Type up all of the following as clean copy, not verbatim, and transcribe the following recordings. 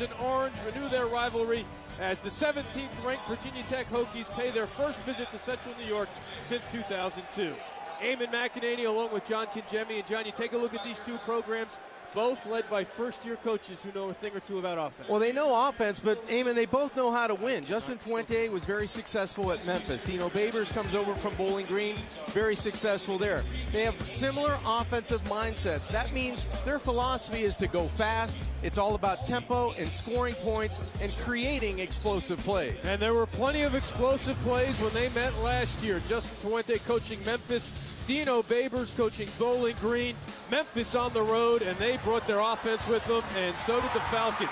and orange renew their rivalry as the 17th-ranked Virginia Tech Hokies pay their first visit to Central New York since 2002. Eamon McEnany along with John Kinjemi. And John, you take a look at these two programs, both led by first-year coaches who know a thing or two about offense. Well, they know offense, but, Eamon, they both know how to win. Justin Fuente was very successful at Memphis. Dino Babers comes over from Bowling Green, very successful there. They have similar offensive mindsets. That means their philosophy is to go fast. It's all about tempo and scoring points and creating explosive plays. And there were plenty of explosive plays when they met last year. Justin Fuente coaching Memphis, Dino Babers coaching Bowling Green. Memphis on the road, and they brought their offense with them, and so did the Falcons.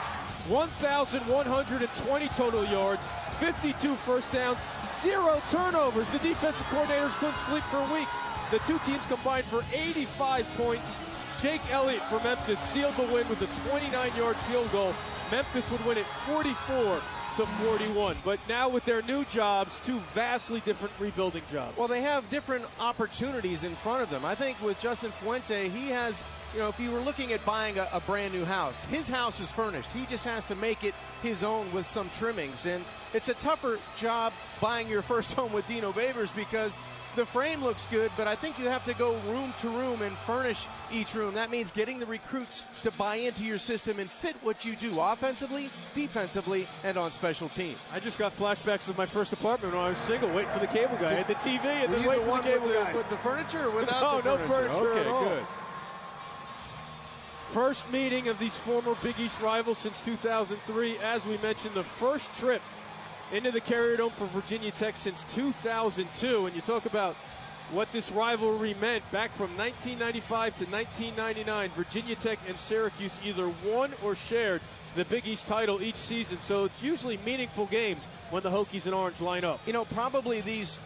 1,120 total yards, 52 first downs, 0 turnovers. The defensive coordinators couldn't sleep for weeks. The two teams combined for 85 points. Jake Elliott for Memphis sealed the win with a 29-yard field goal. Memphis would win it 44-41. But now with their new jobs, two vastly different rebuilding jobs. Well, they have different opportunities in front of them. I think with Justin Fuente, he has, if you were looking at buying a brand new house, his house is furnished. He just has to make it his own with some trimmings. And it's a tougher job buying your first home with Dino Babers because the frame looks good, but I think you have to go room to room and furnish each room. That means getting the recruits to buy into your system and fit what you do offensively, defensively, and on special teams. I just got flashbacks of my first apartment when I was single, waiting for the cable guy. I had the TV and then waiting for the cable guy. With the furniture or without no, the furniture? No furniture at all. Good. First meeting of these former Big East rivals since 2003. As we mentioned, the first trip into the Carrier Dome for Virginia Tech since 2002. And you talk about what this rivalry meant back from 1995 to 1999. Virginia Tech and Syracuse either won or shared the Big East title each season. So it's usually meaningful games when the Hokies and Orange line up. Probably these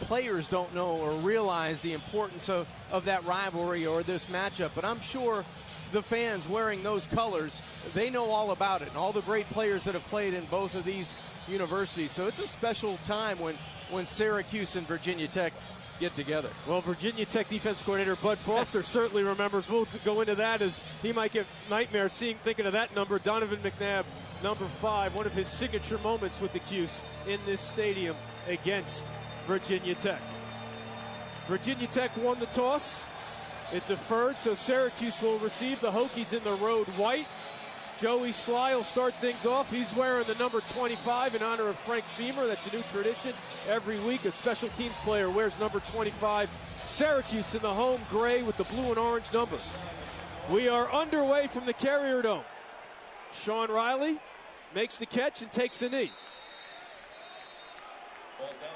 players don't know or realize the importance of that rivalry or this matchup, but I'm sure the fans wearing those colors, they know all about it and all the great players that have played in both of these universities. So it's a special time when Syracuse and Virginia Tech get together. Well, Virginia Tech defense coordinator Bud Foster certainly remembers. We'll go into that as he might get nightmares thinking of that number. Donovan McNabb, number 5, one of his signature moments with the Cuse in this stadium against Virginia Tech. Virginia Tech won the toss. It deferred, so Syracuse will receive. The Hokies in the road white. Joey Sly will start things off. He's wearing the number 25 in honor of Frank Beamer. That's a new tradition. Every week, a special teams player wears number 25. Syracuse in the home gray with the blue and orange numbers. We are underway from the Carrier Dome. Sean Riley makes the catch and takes a knee.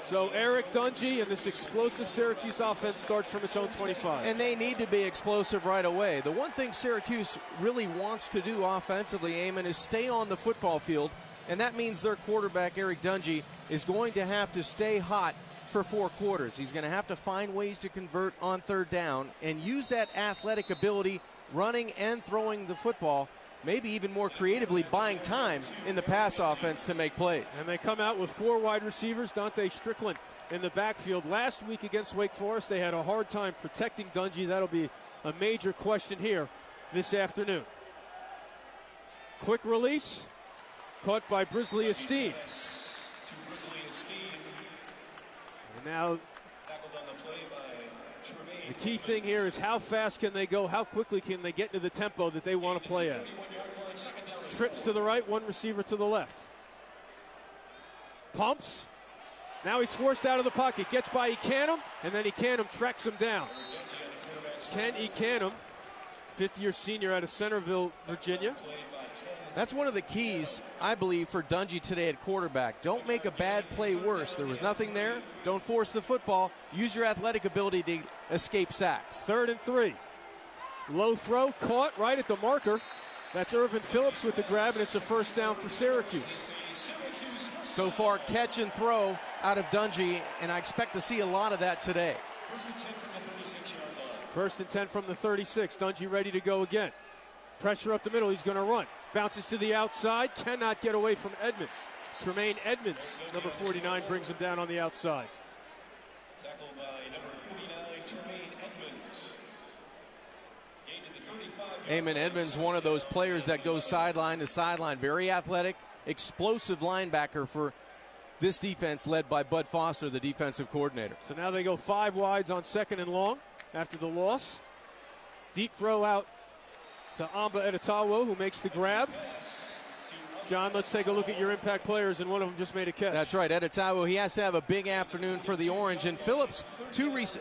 So Eric Dungy and this explosive Syracuse offense starts from its own 25. And they need to be explosive right away. The one thing Syracuse really wants to do offensively, Eamon, is stay on the football field. And that means their quarterback, Eric Dungy, is going to have to stay hot for 4 quarters. He's going to have to find ways to convert on third down and use that athletic ability running and throwing the football, maybe even more creatively buying time in the pass offense to make plays. And they come out with 4 wide receivers. Dante Strickland in the backfield. Last week against Wake Forest, they had a hard time protecting Dungy. That'll be a major question here this afternoon. Quick release, caught by Brisley Esteen. And now the key thing here is how fast can they go, how quickly can they get into the tempo that they want to play at. Trips to the right, one receiver to the left. Pumps. Now he's forced out of the pocket. Gets by Ekanum, and then Ekanum tracks him down. Ken Ekanum, 5th-year senior out of Centerville, Virginia. That's one of the keys, I believe, for Dungy today at quarterback. Don't make a bad play worse. There was nothing there. Don't force the football. Use your athletic ability to escape sacks. 3rd and 3. Low throw, caught right at the marker. That's Irvin Phillips with the grab, and it's a first down for Syracuse. So far, catch and throw out of Dungy, and I expect to see a lot of that today. 1st and 10 from the 36. Dungy ready to go again. Pressure up the middle. He's going to run. Bounces to the outside. Cannot get away from Edmonds. Tremaine Edmonds, number 49, brings him down on the outside. Tackled by number 49, Tremaine Edmonds. Gain to the 35 Eamon Edmonds, one of those players that goes sideline to sideline. Very athletic, explosive linebacker for this defense led by Bud Foster, the defensive coordinator. So now they go 5 wides on 2nd and long after the loss. Deep throw out to Amba Edetawo, who makes the grab. John, let's take a look at your impact players, and one of them just made a catch. That's right, Edetawo. He has to have a big afternoon for the Orange. And Phillips,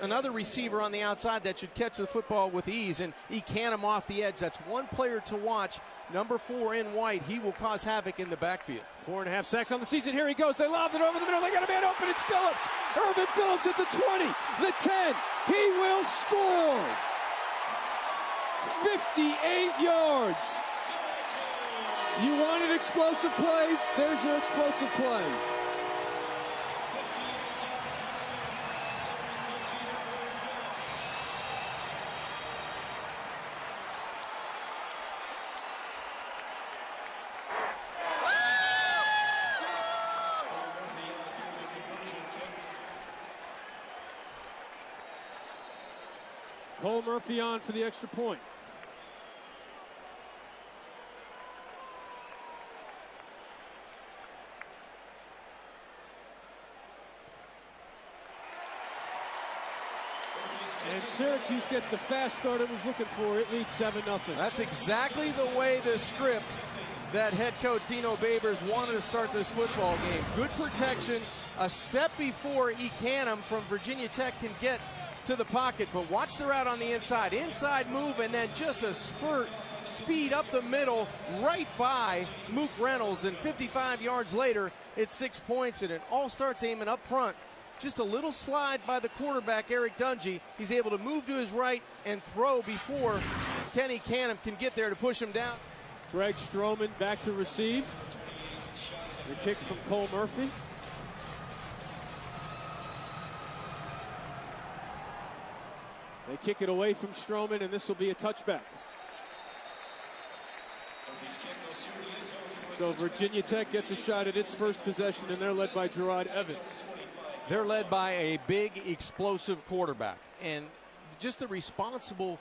another receiver on the outside that should catch the football with ease. And he can him off the edge. That's one player to watch. Number 4 in white. He will cause havoc in the backfield. 4.5 sacks on the season. Here he goes. They lobbed it over the middle. They got a man open. It's Phillips. Irvin Phillips at the 20, the 10. He will score. 58 yards. You wanted explosive plays? There's your explosive play. Cole Murphy on for the extra point. And Syracuse gets the fast start it was looking for. It leads 7-0. That's exactly the way the script that head coach Dino Babers wanted to start this football game. Good protection, a step before Ekanum from Virginia Tech can get to the pocket, but watch the route on the inside. Inside move, and then just a spurt, speed up the middle, right by Mook Reynolds, and 55 yards later, it's 6 points, and it all starts aiming up front. Just a little slide by the quarterback, Eric Dungy. He's able to move to his right and throw before Kenny Canham can get there to push him down. Greg Stroman back to receive. The kick from Cole Murphy. They kick it away from Stroman, and this will be a touchback. So Virginia Tech gets a shot at its first possession, and they're led by Gerard Evans. They're led by a big, explosive quarterback. And just the responsible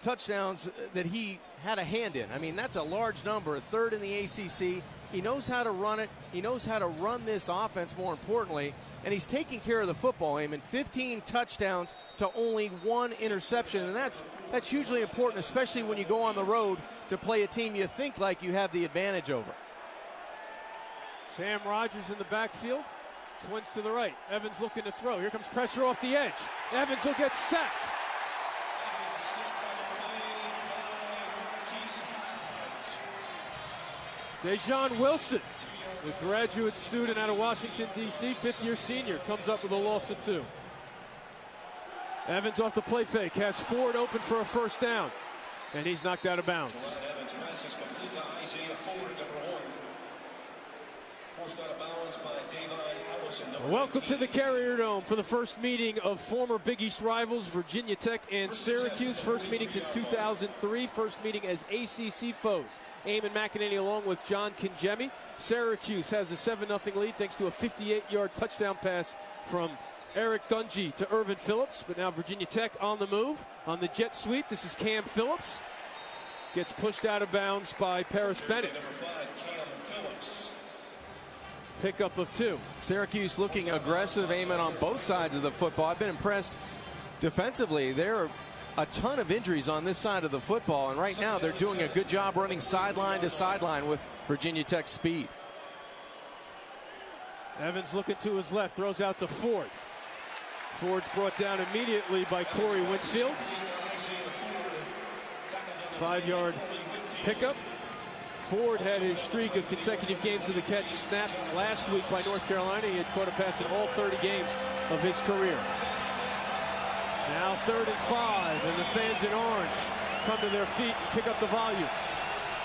touchdowns that he had a hand in. I mean, that's a large number, a third in the ACC. He knows how to run it. He knows how to run this offense, more importantly. And he's taking care of the football, Eamon. 15 touchdowns to only 1 interception. And that's hugely important, especially when you go on the road to play a team you think like you have the advantage over. Sam Rogers in the backfield. Twins to the right. Evans looking to throw. Here comes pressure off the edge. Evans will get sacked. Dejon Wilson, the graduate student out of Washington, D.C., 5th-year senior, comes up with a loss of 2. Evans off the play fake, has Ford open for a first down, and he's knocked out of bounds. Welcome to the Carrier Dome for the first meeting of former Big East rivals Virginia Tech and Syracuse. First meeting since 2003. First meeting as ACC foes. Eamon McNabb along with John Kingemi. Syracuse has a 7-0 lead thanks to a 58-yard touchdown pass from Eric Dungy to Irvin Phillips. But now Virginia Tech on the move on the jet sweep. This is Cam Phillips. Gets pushed out of bounds by Paris Bennett. Pickup of 2. Syracuse looking aggressive, Eamon, on both sides of the football. I've been impressed defensively. There are a ton of injuries on this side of the football, and right now they're doing a good job running sideline to sideline with Virginia Tech speed. Evans looking to his left, throws out to Ford. Ford's brought down immediately by Corey Winfield. 5-yard pickup. Ford had his streak of consecutive games with a catch snapped last week by North Carolina. He had caught a pass in all 30 games of his career. Now 3rd and 5, and the fans in orange come to their feet and pick up the volume.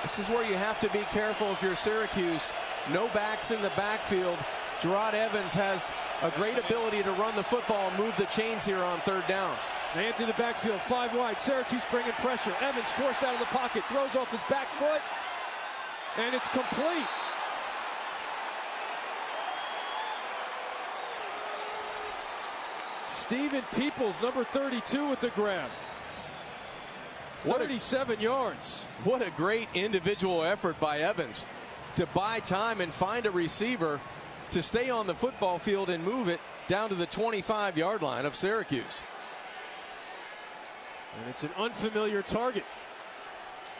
This is where you have to be careful if you're Syracuse. No backs in the backfield. Gerard Evans has a great ability to run the football and move the chains here on 3rd down. They enter the backfield, 5 wide. Syracuse bringing pressure. Evans forced out of the pocket, throws off his back foot. And it's complete. Steven Peoples, number 32, with the grab. 37 yards. What a great individual effort by Evans to buy time and find a receiver to stay on the football field and move it down to the 25-yard line of Syracuse. And it's an unfamiliar target.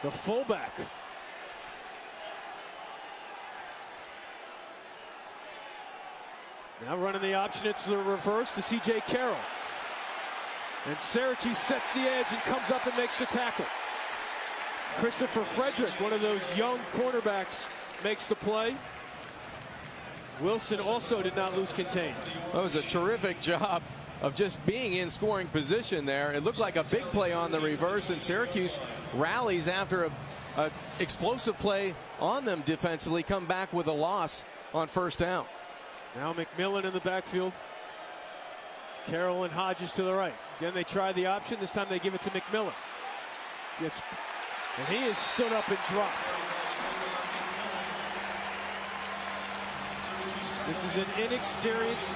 The fullback. Now running the option, it's the reverse to C.J. Carroll. And Syracuse sets the edge and comes up and makes the tackle. Christopher Frederick, one of those young cornerbacks, makes the play. Wilson also did not lose contain. That was a terrific job of just being in scoring position there. It looked like a big play on the reverse, and Syracuse rallies after a explosive play on them defensively, come back with a loss on first down. Now McMillan in the backfield. Carroll and Hodges to the right. Again, they try the option. This time they give it to McMillan. And he is stood up and dropped. This is an inexperienced,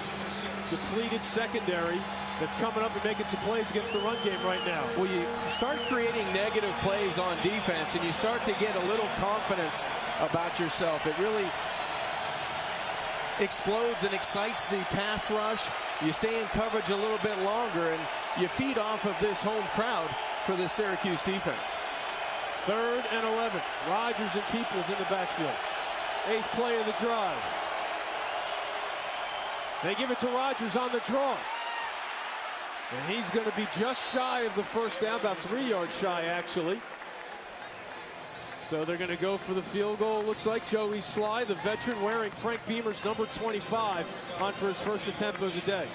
depleted secondary that's coming up and making some plays against the run game right now. Well, you start creating negative plays on defense and you start to get a little confidence about yourself. It really explodes and excites the pass rush. You stay in coverage a little bit longer and you feed off of this home crowd for the Syracuse defense. 3rd and 11. Rogers and Peoples in the backfield. 8th play of the drive. They give it to Rogers on the draw. And he's going to be just shy of the first down, about 3 yards shy, actually. So they're going to go for the field goal. Looks like Joey Sly, the veteran, wearing Frank Beamer's number 25, on for his first attempt of the day.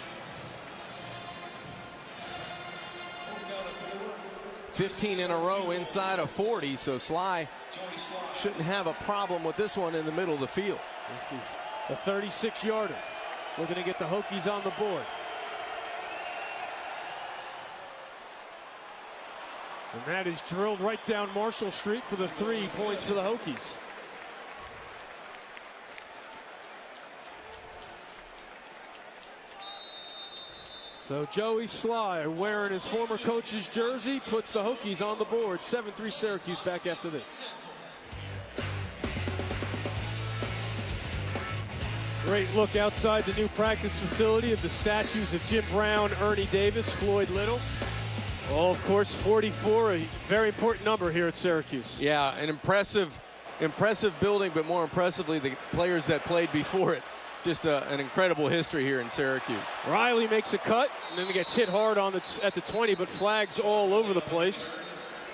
15 in a row inside of 40, so Sly shouldn't have a problem with this one in the middle of the field. This is a 36-yarder. Looking to get the Hokies on the board. And that is drilled right down Marshall Street for the 3 points for the Hokies. So Joey Sly, wearing his former coach's jersey, puts the Hokies on the board. 7-3 Syracuse back after this. Great look outside the new practice facility of the statues of Jim Brown, Ernie Davis, Floyd Little. Well, of course, 44, a very important number here at Syracuse. Yeah, an impressive building, but more impressively, the players that played before it. Just an incredible history here in Syracuse. Riley makes a cut, and then he gets hit hard at the 20, but flags all over the place.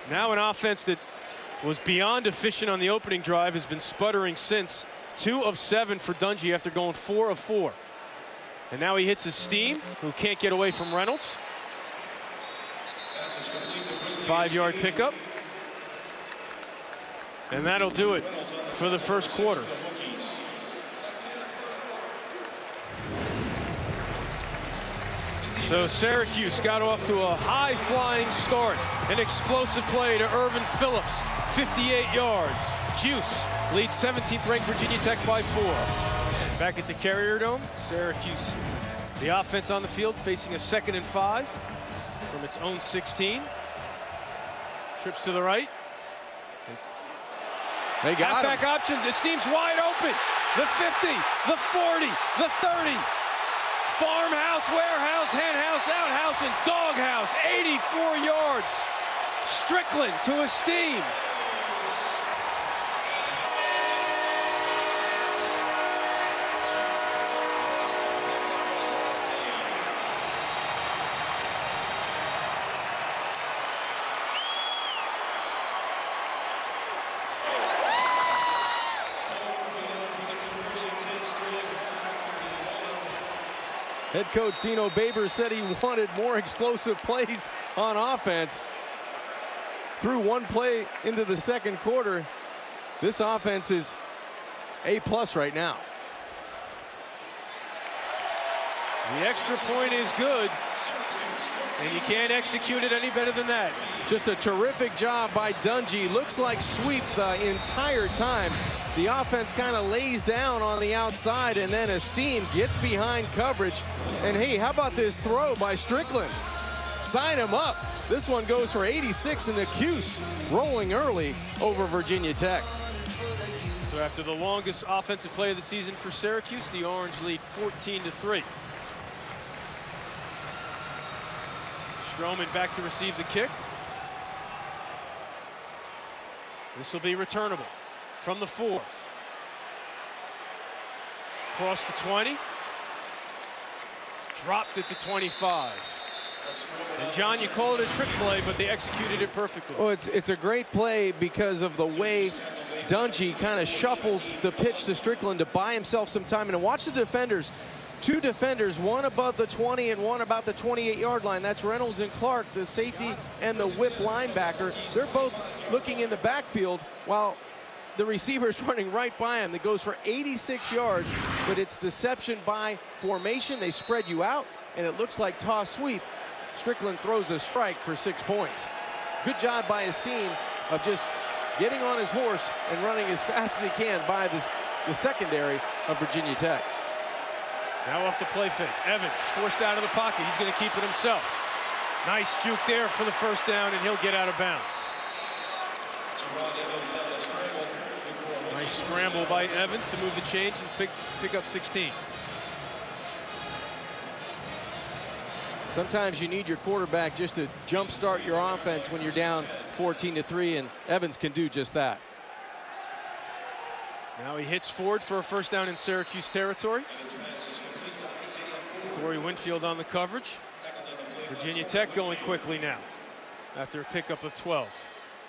Now an offense that was beyond efficient on the opening drive has been sputtering since. 2 of 7 for Dungy after going 4 of 4. And now he hits his steam, who can't get away from Reynolds. 5-yard pickup. And that'll do it for the first quarter. So Syracuse got off to a high-flying start. An explosive play to Irvin Phillips, 58 yards. Juice leads 17th-ranked Virginia Tech by 4. Back at the Carrier Dome, Syracuse, the offense on the field, facing a 2nd and 5 from its own 16. Trips to the right. They got halfback option. This team's wide open. The 50, the 40, the 30. Farmhouse, warehouse, henhouse, outhouse, and doghouse. 84 yards. Strickland to a steam. Head coach Dino Baber said he wanted more explosive plays on offense. Through one play into the second quarter, this offense is A+ right now. The extra point is good, and you can't execute it any better than that. Just a terrific job by Dungy. Looks like sweep the entire time. The offense kind of lays down on the outside, and then Esteem gets behind coverage. And hey, how about this throw by Strickland? Sign him up. This one goes for 86, and the Cuse rolling early over Virginia Tech. So after the longest offensive play of the season for Syracuse, the Orange lead 14-3. Stroman back to receive the kick. This will be returnable from the 4. Across the 20. Dropped at the 25. And John, you call it a trick play, but they executed it perfectly. Oh, it's a great play because of the way Dungy kind of shuffles the pitch to Strickland to buy himself some time. And watch the defenders. 2 defenders, one above the 20 and one about the 28-yard line. That's Reynolds and Clark, the safety and the whip linebacker. They're both looking in the backfield while the receiver's running right by him. That goes for 86 yards, but it's deception by formation. They spread you out, and it looks like toss sweep. Strickland throws a strike for 6 points. Good job by his team of just getting on his horse and running as fast as he can by the secondary of Virginia Tech. Now off the play fake. Evans forced out of the pocket. He's going to keep it himself. Nice juke there for the first down, and he'll get out of bounds. Nice scramble by Evans to move the change and pick up 16. Sometimes you need your quarterback just to jumpstart your offense when you're down 14-3, and Evans can do just that. Now he hits forward for a first down in Syracuse territory. Corey Winfield on the coverage. Virginia Tech going quickly now after a pickup of 12.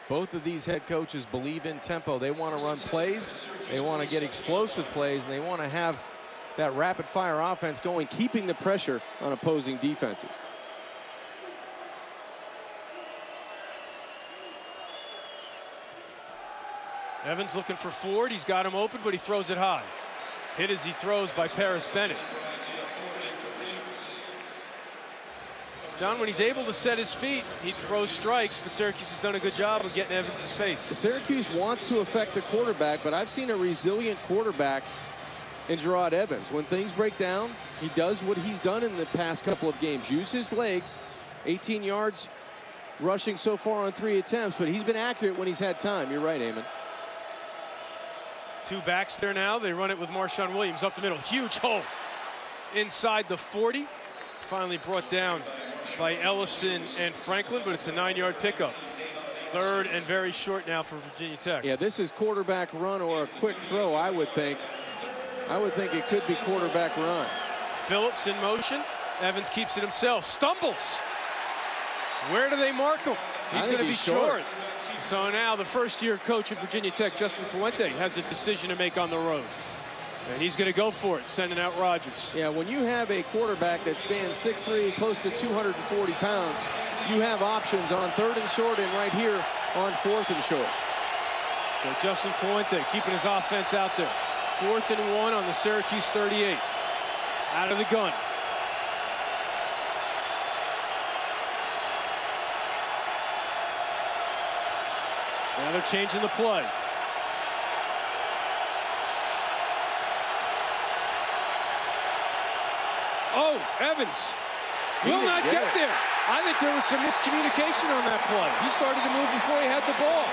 Both of these head coaches believe in tempo. They want to run plays, they want to get explosive plays, and they want to have that rapid fire offense going, keeping the pressure on opposing defenses. Evans looking for Ford. He's got him open, but he throws it high. Hit as he throws by Paris Bennett. John, when he's able to set his feet, he throws strikes, but Syracuse has done a good job of getting Evans' face. Syracuse wants to affect the quarterback, but I've seen a resilient quarterback in Gerard Evans. When things break down, he does what he's done in the past couple of games. Use his legs, 18 yards rushing so far on 3 attempts, but he's been accurate when he's had time. You're right, Eamon. 2 backs there now. They run it with Marshawn Williams up the middle. Huge hole inside the 40. Finally brought down by Ellison and Franklin, but it's a 9-yard pickup. 3rd and very short now for Virginia Tech. Yeah, this is quarterback run or a quick throw, I would think. I would think it could be quarterback run. Phillips in motion. Evans keeps it himself. Stumbles. Where do they mark him? He's going to be short. So now the first-year coach of Virginia Tech, Justin Fuente, has a decision to make on the road. And he's going to go for it, sending out Rogers. Yeah, when you have a quarterback that stands 6'3", close to 240 pounds, you have options on 3rd and short and right here on 4th and short. So Justin Fuente keeping his offense out there. 4th and 1 on the Syracuse 38. Out of the gun. Now they're changing the play. Oh, Evans will not get there. I think there was some miscommunication on that play. He started to move before he had the ball.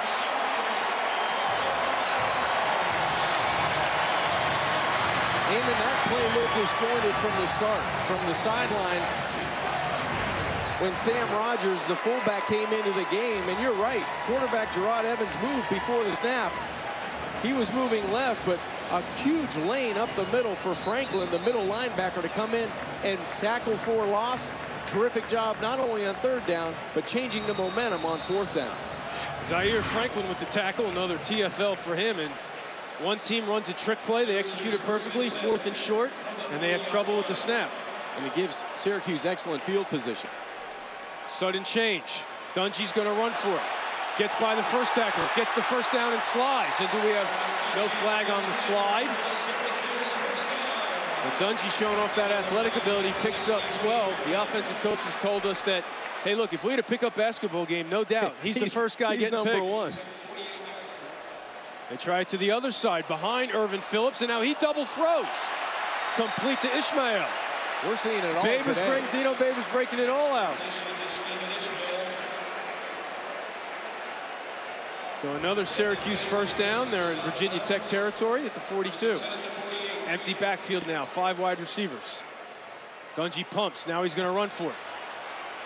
Eamon, that play looked disjointed from the start. From the sideline, when Sam Rogers, the fullback, came into the game, and you're right, quarterback Gerard Evans moved before the snap. He was moving left, but a huge lane up the middle for Franklin, the middle linebacker, to come in and tackle for a loss. Terrific job not only on 3rd down, but changing the momentum on 4th down. Zaire Franklin with the tackle, another TFL for him. And one team runs a trick play, they execute it perfectly, 4th and short, and they have trouble with the snap. And it gives Syracuse excellent field position. Sudden change. Dungy's going to run for it. Gets by the first tackler, gets the first down and slides. And do we have no flag on the slide? But Dungy showing off that athletic ability, picks up 12. The offensive coaches told us that, hey, look, if we had a pickup basketball game, no doubt, he's the first guy getting number picked. 1. They try it to the other side, behind Irvin Phillips, and now he double throws. Complete to Ishmael. We're seeing it all today. Dino Babers breaking it all out. So another Syracuse first down. They're in Virginia Tech territory at the 42. Empty backfield now, 5 wide receivers. Dungey pumps, now he's going to run for it.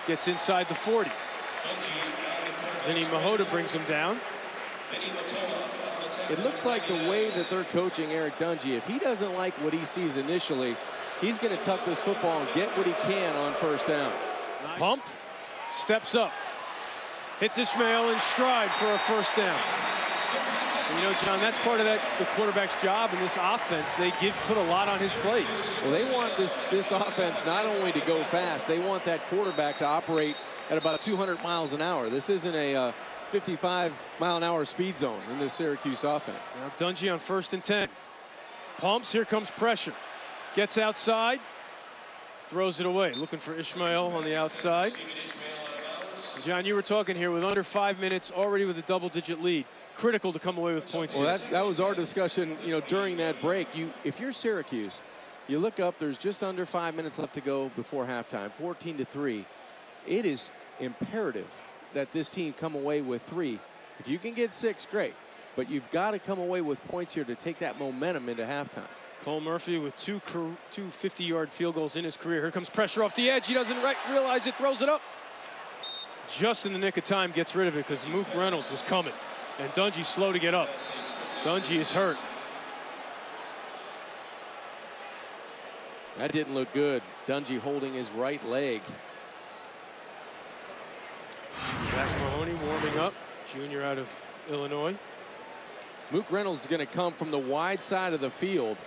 Gets inside the 40. Vinny Mahota brings him down. It looks like the way that they're coaching Eric Dungey, if he doesn't like what he sees initially, he's going to tuck this football and get what he can on first down. Pump, steps up, hits Ishmael in stride for a first down. And, you know, John, that's part of the quarterback's job in this offense. They put a lot on his plate. Well, they want this offense not only to go fast, they want that quarterback to operate at about 200 miles an hour. This isn't a 55-mile-an-hour speed zone in this Syracuse offense. Now Dungey on 1st and 10. Pumps, here comes pressure. Gets outside, throws it away. Looking for Ishmael on the outside. John, you were talking here with under 5 minutes, already with a double-digit lead. Critical to come away with points. Well, that was our discussion, you know, during that break. If you're Syracuse, you look up, there's just under 5 minutes left to go before halftime, 14-3. It is imperative that this team come away with 3. If you can get 6, great. But you've got to come away with points here to take that momentum into halftime. Cole Murphy with two 50-yard field goals in his career. Here comes pressure off the edge. He doesn't realize it, throws it up. Just in the nick of time, gets rid of it because Mook Reynolds was coming. And Dungey's slow to get up. Dungey is hurt. That didn't look good. Dungey holding his right leg. Zach Mahoney warming up, junior out of Illinois. Mook Reynolds is going to come from the wide side of the field.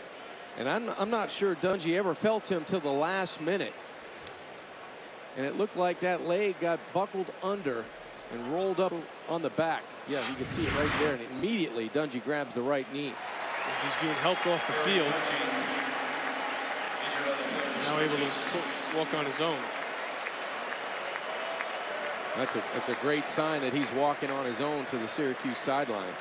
And I'm not sure Dungey ever felt him till the last minute. And it looked like that leg got buckled under and rolled up on the back. Yeah, you can see it right there. And immediately Dungey grabs the right knee. As he's being helped off the field. Now able to walk on his own. That's a great sign that he's walking on his own to the Syracuse sideline.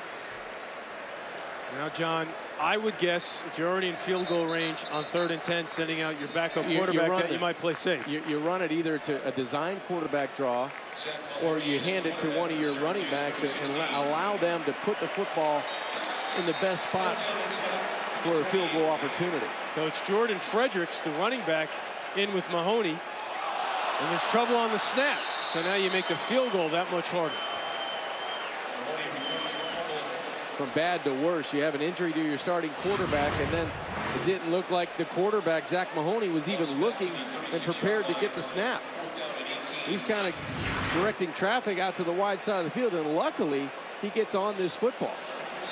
Now, John, I would guess if you're already in field goal range on 3rd and 10, sending out your backup quarterback, that you might play safe. You run it either to a design quarterback draw, or you hand it to one of your running backs and allow them to put the football in the best spot for a field goal opportunity. So it's Jordan Fredericks, the running back, in with Mahoney. And there's trouble on the snap. So now you make the field goal that much harder. From bad to worse, you have an injury to your starting quarterback, and then it didn't look like the quarterback, Zach Mahoney, was even looking and prepared to get the snap. He's kind of directing traffic out to the wide side of the field, and luckily he gets on this football.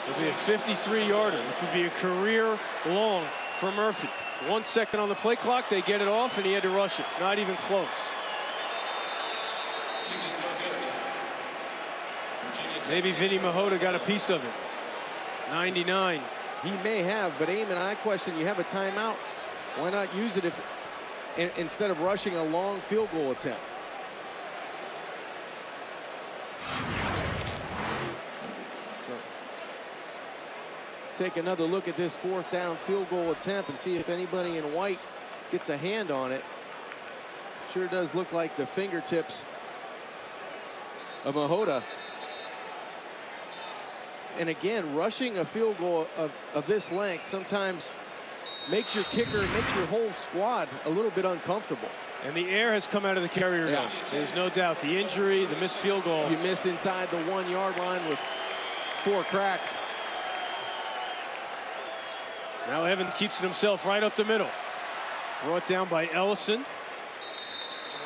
It'll be a 53-yarder, which would be a career long for Murphy. 1 second on the play clock, they get it off, and he had to rush it. Not even close. Maybe Vinny Mahota got a piece of it. 99. He may have, but Eamon, I question, you have a timeout. Why not use it instead of rushing a long field goal attempt? So take another look at this 4th down field goal attempt and see if anybody in white gets a hand on it. Sure does look like the fingertips of Mahota. And again, rushing a field goal of this length sometimes makes your kicker, makes your whole squad a little bit uncomfortable. And the air has come out of the carrier gun. There's no doubt. The injury, the missed field goal. You miss inside the 1-yard line with 4 cracks. Now Evans keeps it himself right up the middle. Brought down by Ellison.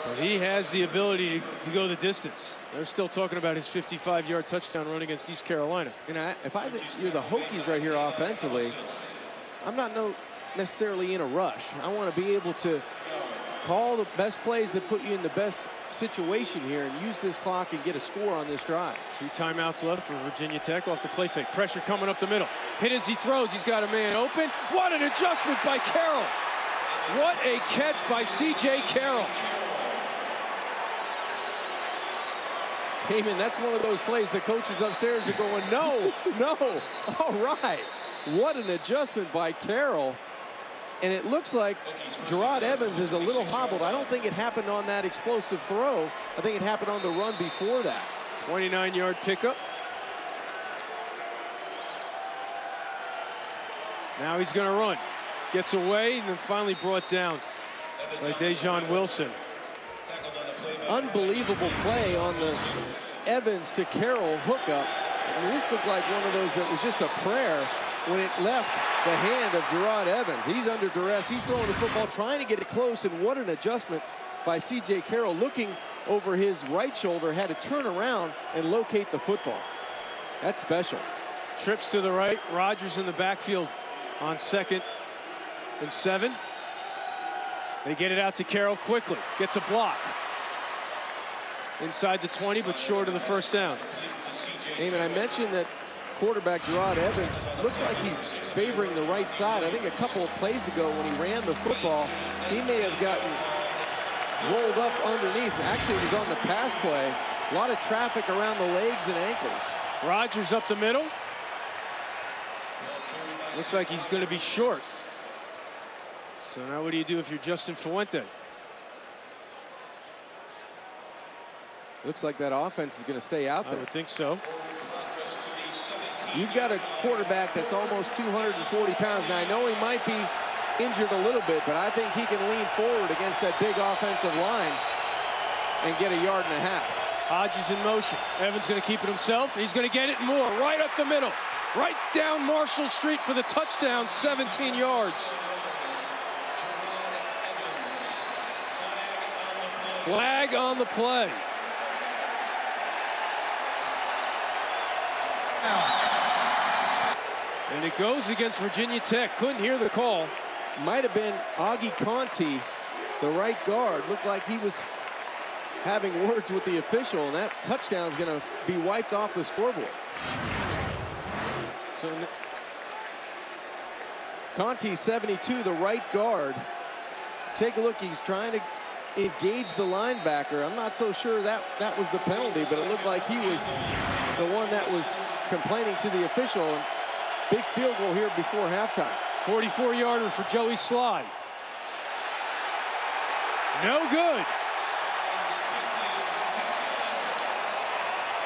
But he has the ability to go the distance. They're still talking about his 55-yard touchdown run against East Carolina. And you're the Hokies right here offensively, I'm not necessarily in a rush. I want to be able to call the best plays that put you in the best situation here and use this clock and get a score on this drive. 2 timeouts left for Virginia Tech off the play fake. Pressure coming up the middle. Hit as he throws. He's got a man open. What an adjustment by Carroll. What a catch by C.J. Carroll. Heyman, that's one of those plays the coaches upstairs are going, no, no. All right. What an adjustment by Carroll. And it looks like Gerard Evans is a little hobbled. I don't think it happened on that explosive throw. I think it happened on the run before that. 29-yard pickup. Now he's going to run. Gets away and then finally brought down by Dejon Wilson. Unbelievable play on the Evans to Carroll hookup. I mean, this looked like one of those that was just a prayer when it left the hand of Gerard Evans. He's under duress. He's throwing the football, trying to get it close, and what an adjustment by C.J. Carroll. Looking over his right shoulder, had to turn around and locate the football. That's special. Trips to the right. Rodgers in the backfield on 2nd and 7. They get it out to Carroll quickly. Gets a block. Inside the 20, but short of the first down. Eamon, I mentioned that quarterback Gerard Evans looks like he's favoring the right side. I think a couple of plays ago when he ran the football, he may have gotten rolled up underneath. Actually, it was on the pass play. A lot of traffic around the legs and ankles. Rodgers up the middle. Looks like he's going to be short. So now what do you do if you're Justin Fuente? Looks like that offense is going to stay out there. I would think so. You've got a quarterback that's almost 240 pounds. Now, I know he might be injured a little bit, but I think he can lean forward against that big offensive line and get a yard and a half. Hodges in motion. Evans going to keep it himself. He's going to get it more. Right up the middle. Right down Marshall Street for the touchdown, 17 yards. Flag on the play. And it goes against Virginia Tech. Couldn't hear the call. Might have been Augie Conti, the right guard. Looked like he was having words with the official, and that touchdown is going to be wiped off the scoreboard. So Conti, 72, the right guard. Take a look. He's trying to engage the linebacker. I'm not so sure that was the penalty, but it looked like he was the one that was complaining to the official. And big field goal here before halftime. 44-yarder for Joey Slye. No good.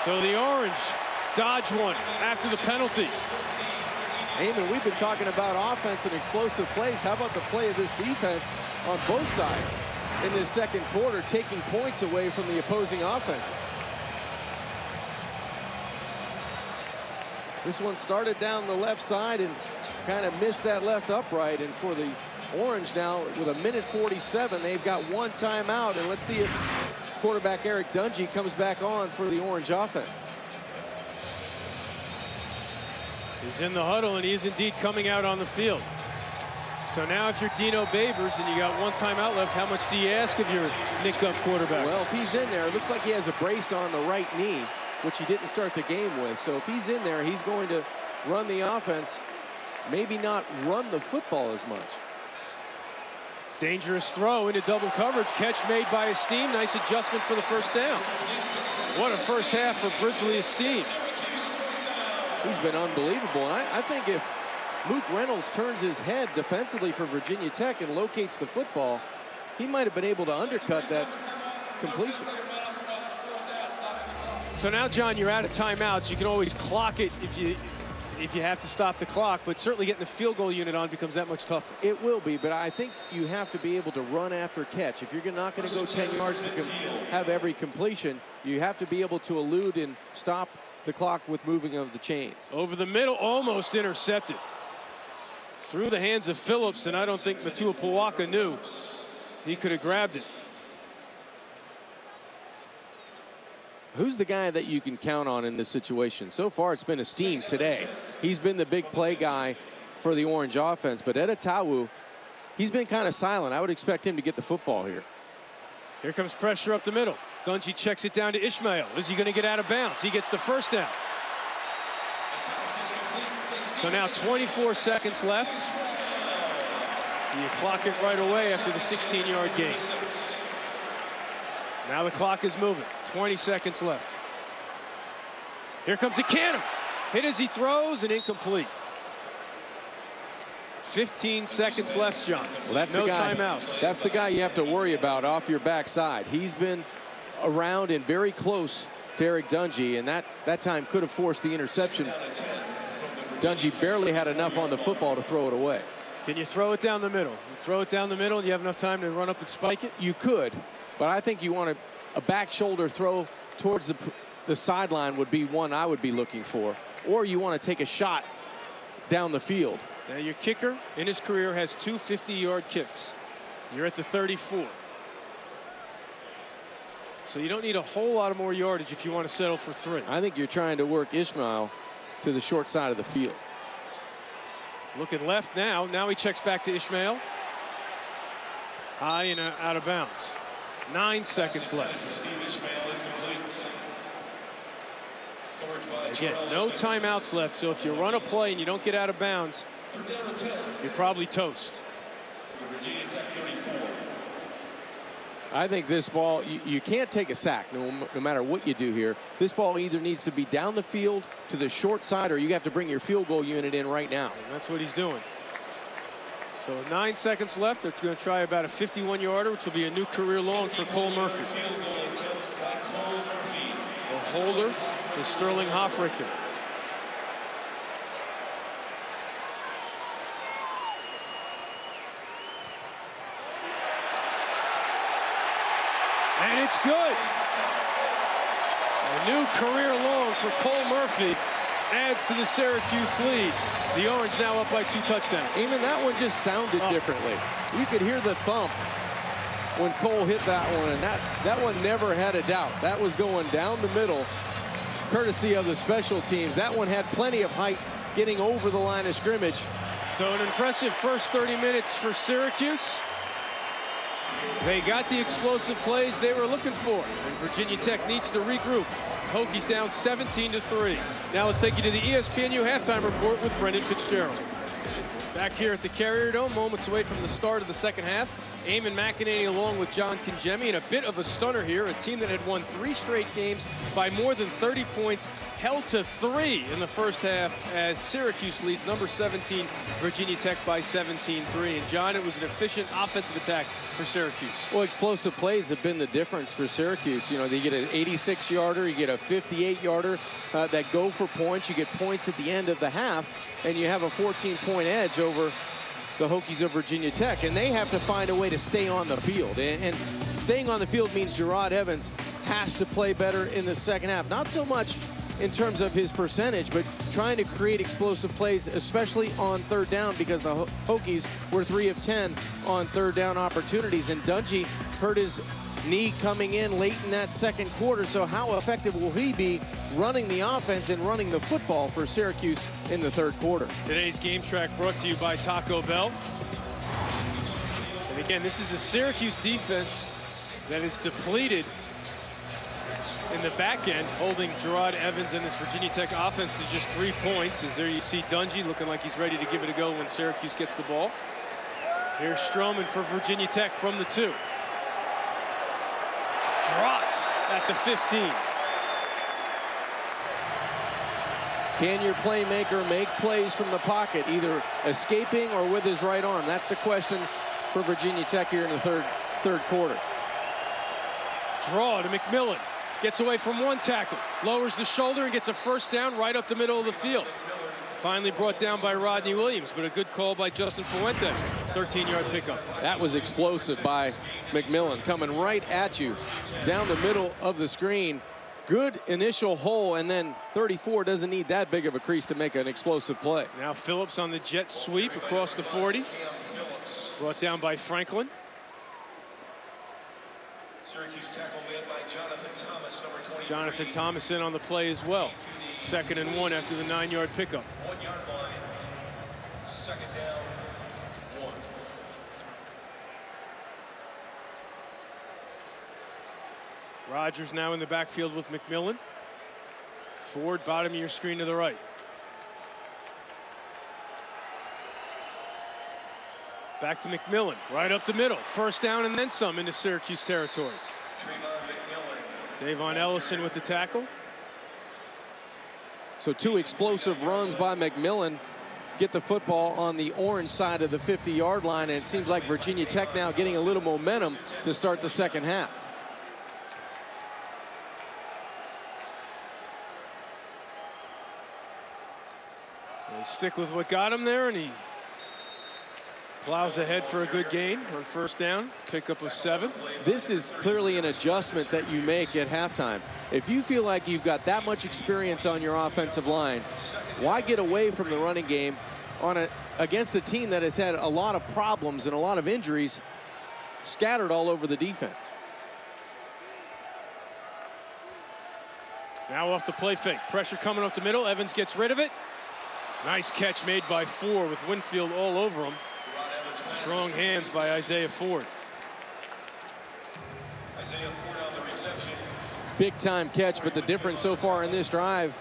So the Orange dodge one after the penalty. Eamon, we've been talking about offense and explosive plays. How about the play of this defense on both sides in this second quarter, taking points away from the opposing offenses? This one started down the left side and kind of missed that left upright. And for the Orange now, with 1:47, they've got one timeout. And let's see if quarterback Eric Dungy comes back on for the Orange offense. He's in the huddle, and he is indeed coming out on the field. So now if you're Dino Babers and you got one timeout left, how much do you ask of your nicked up quarterback? Well, if he's in there, it looks like he has a brace on the right knee, which he didn't start the game with. So if he's in there, he's going to run the offense, maybe not run the football as much. Dangerous throw into double coverage. Catch made by Esteem. Nice adjustment for the first down. What a first half for Brisley Esteem. He's been unbelievable. And I think if Luke Reynolds turns his head defensively for Virginia Tech and locates the football, he might have been able to undercut that completion. So now, John, you're out of timeouts. You can always clock it if you have to stop the clock, but certainly getting the field goal unit on becomes that much tougher. It will be, but I think you have to be able to run after catch. If you're not going to go 10 yards to have every completion, you have to be able to elude and stop the clock with moving of the chains. Over the middle, almost intercepted. Through the hands of Phillips, and I don't think Matua Puwaka knew he could have grabbed it. Who's the guy that you can count on in this situation? So far, it's been Esteem today. He's been the big play guy for the Orange offense, but Edetawu, he's been kind of silent. I would expect him to get the football here. Here comes pressure up the middle. Dungy checks it down to Ishmael. Is he going to get out of bounds? He gets the first down. So now 24 seconds left. You clock it right away after the 16-yard gain. Now the clock is moving. 20 seconds left. Here comes a cannon. Hit as he throws and incomplete. 15 seconds left, John. Well, that's no the guy. Timeouts. That's the guy you have to worry about off your backside. He's been around and very close to Eric Dungy, and that time could have forced the interception. Dungey barely had enough on the football to throw it away. Can you throw it down the middle? You throw it down the middle, and you have enough time to run up and spike it? You could, but I think you want a back shoulder throw towards the sideline would be one I would be looking for. Or you want to take a shot down the field. Now, your kicker in his career has 2 50-yard kicks. You're at the 34. So you don't need a whole lot of more yardage if you want to settle for 3. I think you're trying to work Ishmael to the short side of the field. Looking left now. Now he checks back to Ishmael. High and out of bounds. 9 seconds left. Again, no timeouts left, so if you run a play and you don't get out of bounds, you're probably toast. I think this ball, you can't take a sack no matter what you do here. This ball either needs to be down the field to the short side, or you have to bring your field goal unit in right now. And that's what he's doing. So 9 seconds left. They're going to try about a 51-yarder, which will be a new career long for Cole Murphy. The holder is Sterling Hoffrichter. And it's good. A new career long for Cole Murphy adds to the Syracuse lead. The Orange now up by 2 touchdowns. Even that one just sounded differently. You could hear the thump when Cole hit that one, and that one never had a doubt. That was going down the middle, courtesy of the special teams. That one had plenty of height getting over the line of scrimmage. So an impressive first 30 minutes for Syracuse. They got the explosive plays they were looking for, and Virginia Tech needs to regroup. Hokies down 17-3. Now let's take you to the ESPNU halftime report with Brendan Fitzgerald. Back here at the Carrier Dome, moments away from the start of the second half. Eamon McEnany along with John Kingemi, and a bit of a stunner here. A team that had won 3 straight games by more than 30 points, held to 3 in the first half as Syracuse leads number 17, Virginia Tech by 17-3. And John, it was an efficient offensive attack for Syracuse. Well, explosive plays have been the difference for Syracuse. You know, they get an 86-yarder, you get a 58-yarder that go for points. You get points at the end of the half, and you have a 14-point edge over the Hokies of Virginia Tech, and they have to find a way to stay on the field. And staying on the field means Gerard Evans has to play better in the second half. Not so much in terms of his percentage, but trying to create explosive plays, especially on third down, because the Hokies were 3 of 10 on third down opportunities. And Dungey hurt his knee coming in late in that second quarter. So how effective will he be running the offense and running the football for Syracuse in the third quarter? Today's game track brought to you by Taco Bell. And again, this is a Syracuse defense that is depleted in the back end, holding Gerard Evans and this Virginia Tech offense to just 3 points. As there you see Dungey looking like he's ready to give it a go when Syracuse gets the ball. Here's Stroman for Virginia Tech from the 2. Drops at the 15. Can your playmaker make plays from the pocket, either escaping or with his right arm? That's the question for Virginia Tech here in the third quarter. Draw to McMillan. Gets away from 1 tackle. Lowers the shoulder and gets a first down right up the middle of the field. Finally brought down by Rodney Williams, but a good call by Justin Fuente. 13-yard pickup. That was explosive by McMillan, coming right at you down the middle of the screen. Good initial hole, and then 34 doesn't need that big of a crease to make an explosive play. Now Phillips on the jet sweep across the 40. Brought down by Franklin. Syracuse tackle made by Jonathan Thomas, number 23. Jonathan Thomas in on the play as well. 2nd and 1 after the 9-yard pickup. 1 yard line. 2nd down, 1. Rogers now in the backfield with McMillan. Ford, bottom of your screen to the right. Back to McMillan, right up the middle. First down and then some into Syracuse territory. Davon Ellison with the tackle. So 2 explosive runs by McMillan get the football on the orange side of the 50-yard line, and it seems like Virginia Tech now getting a little momentum to start the second half. Stick with what got him there, and he plows ahead for a good gain on first down, pickup of 7. This is clearly an adjustment that you make at halftime. If you feel like you've got that much experience on your offensive line, why get away from the running game against a team that has had a lot of problems and a lot of injuries scattered all over the defense? Now off the play fake. Pressure coming up the middle. Evans gets rid of it. Nice catch made by Ford with Winfield all over him. Strong hands by Isaiah Ford. Isaiah Ford on the reception. Big time catch, but the difference so far in this drive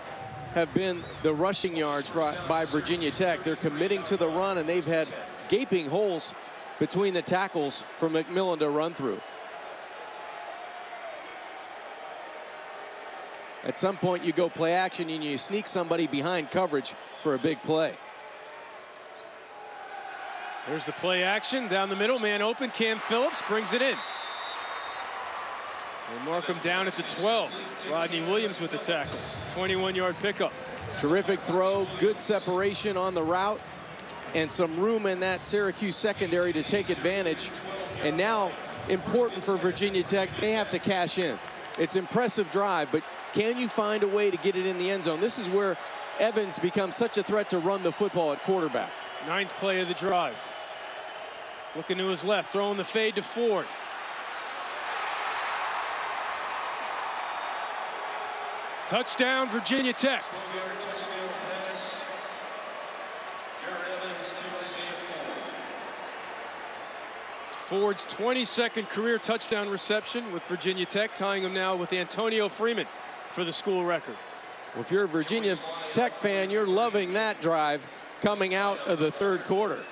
have been the rushing yards by Virginia Tech. They're committing to the run, and they've had gaping holes between the tackles for McMillan to run through. At some point, you go play action and you sneak somebody behind coverage for a big play. There's the play action down the middle, man open. Cam Phillips brings it in. They mark him down at the 12. Rodney Williams with the tackle. 21-yard pickup. Terrific throw, good separation on the route, and some room in that Syracuse secondary to take advantage. And now, important for Virginia Tech, they have to cash in. It's impressive drive, but can you find a way to get it in the end zone? This is where Evans becomes such a threat to run the football at quarterback. 9th play of the drive. Looking to his left, throwing the fade to Ford. Touchdown, Virginia Tech. 12-yard touchdown pass. Garrett Evans to Isaiah Ford. Ford's 22nd career touchdown reception with Virginia Tech, tying him now with Antonio Freeman for the school record. Well, if you're a Virginia Tech fan, you're loving that drive coming out of the third quarter.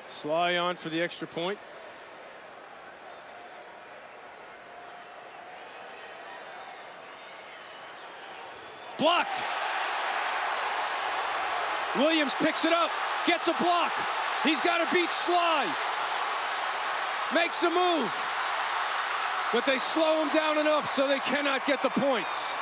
Sly on for the extra point. Blocked. Williams picks it up, gets a block. He's got to beat Sly. Makes a move. But they slow him down enough so they cannot get the points.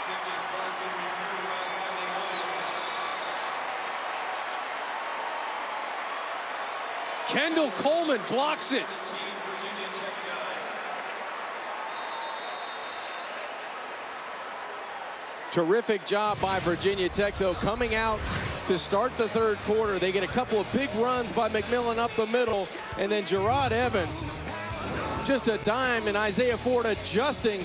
Kendall Coleman blocks it. Terrific job by Virginia Tech, though, coming out to start the third quarter. They get a couple of big runs by McMillan up the middle, and then Gerard Evans, just a dime, and Isaiah Ford adjusting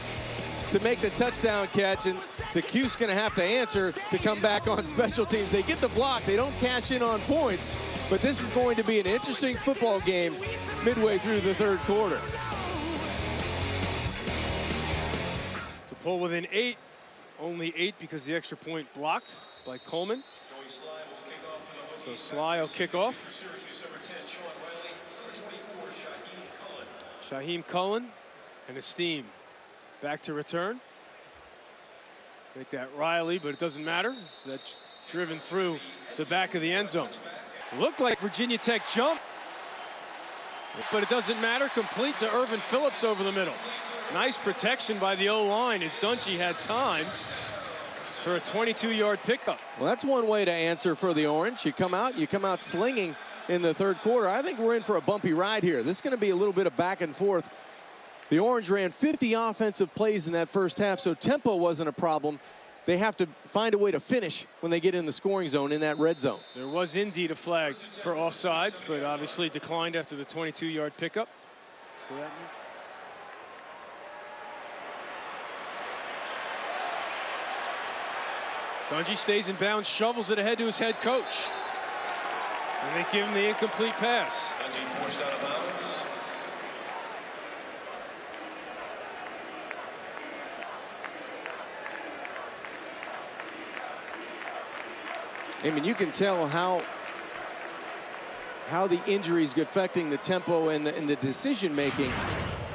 to make the touchdown catch, and the Cue's going to have to answer to come back on special teams. They get the block. They don't cash in on points, but this is going to be an interesting football game midway through the third quarter. To pull within 8, only 8 because the extra point blocked by Coleman. So Sly will kick off. Shaheem Cullen and Esteem back to return. Make that Riley, but it doesn't matter. So that's driven through the back of the end zone. Looked like Virginia Tech jumped, but it doesn't matter. Complete to Irvin Phillips over the middle. Nice protection by the O-line as Dungy had time for a 22-yard pickup. Well, that's one way to answer for the Orange. You come out slinging in the third quarter. I think we're in for a bumpy ride here. This is going to be a little bit of back and forth. The Orange ran 50 offensive plays in that first half, so tempo wasn't a problem. They have to find a way to finish when they get in the scoring zone in that red zone. There was indeed a flag for offsides, but obviously declined after the 22-yard pickup. So that Dungy stays in bounds, shovels it ahead to his head coach. And they give him the incomplete pass. Dungy forced out of bounds. I mean, you can tell how the injuries affecting the tempo and the decision-making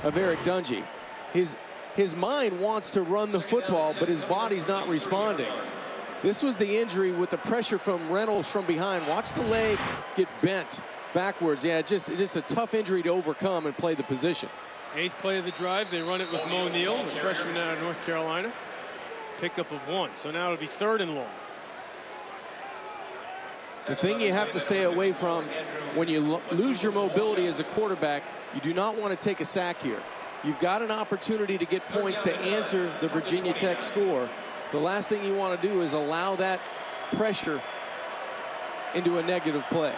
of Eric Dungy. His mind wants to run the football, but his body's not responding. This was the injury with the pressure from Reynolds from behind. Watch the leg get bent backwards. Yeah, just a tough injury to overcome and play the position. 8th play of the drive. They run it with Mo Neal, the freshman out of North Carolina. Pickup of 1. So now it'll be 3rd and long. The thing you have to stay away from when you lose your mobility as a quarterback, you do not want to take a sack here. You've got an opportunity to get points to answer the Virginia Tech score. The last thing you want to do is allow that pressure into a negative play.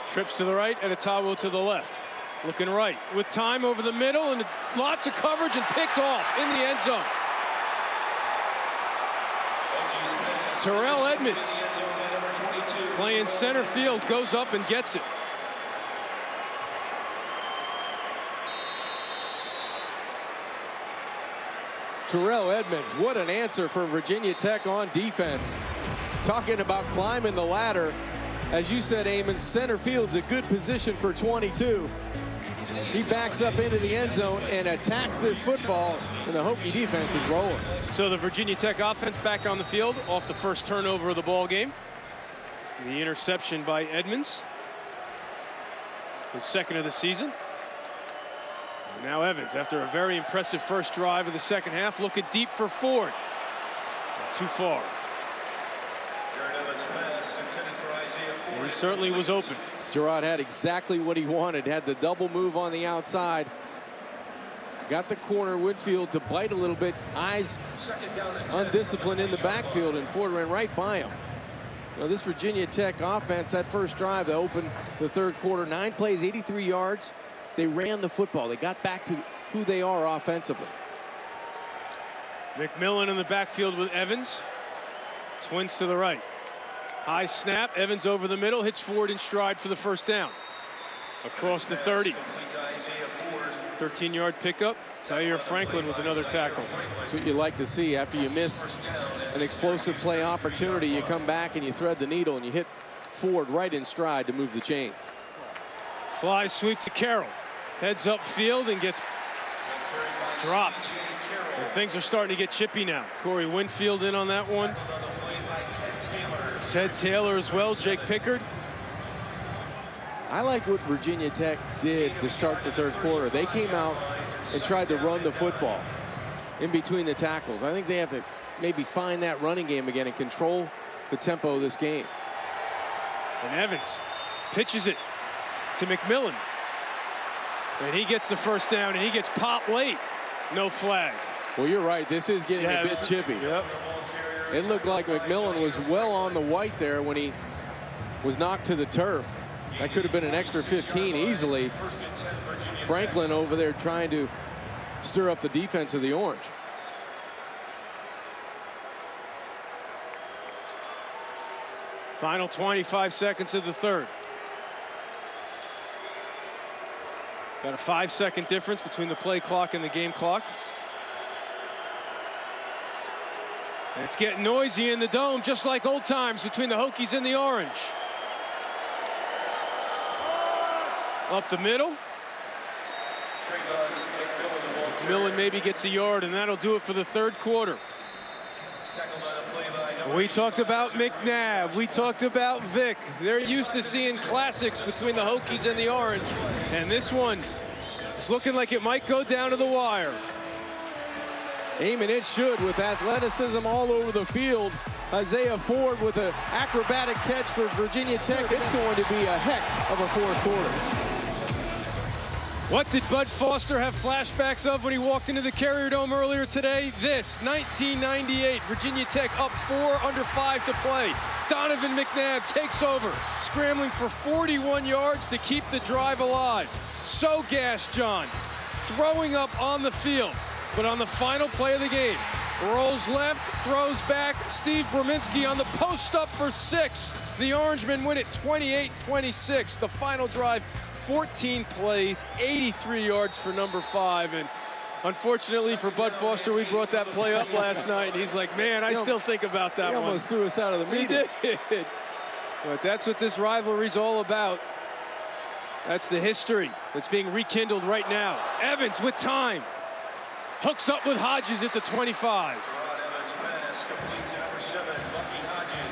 Trips to the right and Atawo to the left. Looking right with time over the middle and lots of coverage and picked off in the end zone. Terrell Edmonds playing center field goes up and gets it. Terrell Edmonds, what an answer for Virginia Tech on defense. Talking about climbing the ladder. As you said, Eamon, center field's a good position for 22. He backs up into the end zone and attacks this football, and the Hokie defense is rolling. So the Virginia Tech offense back on the field off the first turnover of the ball game. The interception by Edmonds, his second of the season. And now Evans, after a very impressive first drive of the second half, looking deep for Ford. Not too far. He certainly was open. Gerard had exactly what he wanted. Had the double move on the outside. Got the corner Whitfield to bite a little bit. Eyes undisciplined in the backfield, and Ford ran right by him. Now this Virginia Tech offense, that first drive that opened the third quarter, 9 plays, 83 yards. They ran the football. They got back to who they are offensively. McMillan in the backfield with Evans. Twins to the right. High snap, Evans over the middle, hits Ford in stride for the first down. Across the 30. 13-yard pickup. Zaire Franklin with another tackle. That's what you like to see. After you miss an explosive play opportunity, you come back and you thread the needle and you hit Ford right in stride to move the chains. Fly sweep to Carroll. Heads up field and gets dropped. And things are starting to get chippy now. Corey Winfield in on that one. Ted Taylor as well, Jake Pickard. I like what Virginia Tech did to start the third quarter. They came out and tried to run the football in between the tackles. I think they have to maybe find that running game again and control the tempo of this game. And Evans pitches it to McMillan. And he gets the first down, and he gets popped late. No flag. Well, you're right. This is getting a bit chippy. Yep. It looked like McMillan was well on the white there when he was knocked to the turf. That could have been an extra 15 easily. Franklin over there trying to stir up the defense of the Orange. Final 25 seconds of the third. Got a 5-second difference between the play clock and the game clock. And it's getting noisy in the dome, just like old times between the Hokies and the Orange. Up the middle. McMillan maybe gets a yard, and that'll do it for the third quarter. We talked about McNabb. We talked about Vick. They're used to seeing classics between the Hokies and the Orange. And this one is looking like it might go down to the wire. Eamon, it should, with athleticism all over the field. Isaiah Ford with an acrobatic catch for Virginia Tech. It's going to be a heck of a fourth quarter. What did Bud Foster have flashbacks of when he walked into the Carrier Dome earlier today? This, 1998, Virginia Tech up 4 under 5 to play. Donovan McNabb takes over, scrambling for 41 yards to keep the drive alive. So gassed, John, throwing up on the field. But on the final play of the game, rolls left, throws back. Steve Brominski on the post up for 6. The Orangemen win it 28-26. The final drive, 14 plays, 83 yards for number 5. And unfortunately for Bud Foster, we brought that play up last night. And he's like, man, I still think about that one. He almost threw us out of the meeting. He did. But that's what this rivalry's all about. That's the history that's being rekindled right now. Evans with time. Hooks up with Hodges at the 25.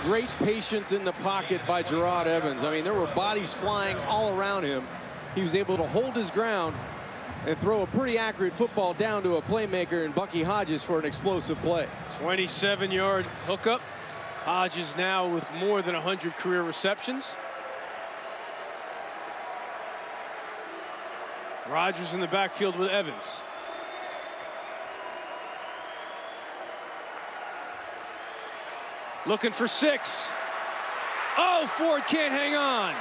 Great patience in the pocket by Gerard Evans. I mean, there were bodies flying all around him. He was able to hold his ground and throw a pretty accurate football down to a playmaker in Bucky Hodges for an explosive play. 27-yard hookup. Hodges now with more than 100 career receptions. Rodgers in the backfield with Evans. Looking for 6. Oh, Ford can't hang on.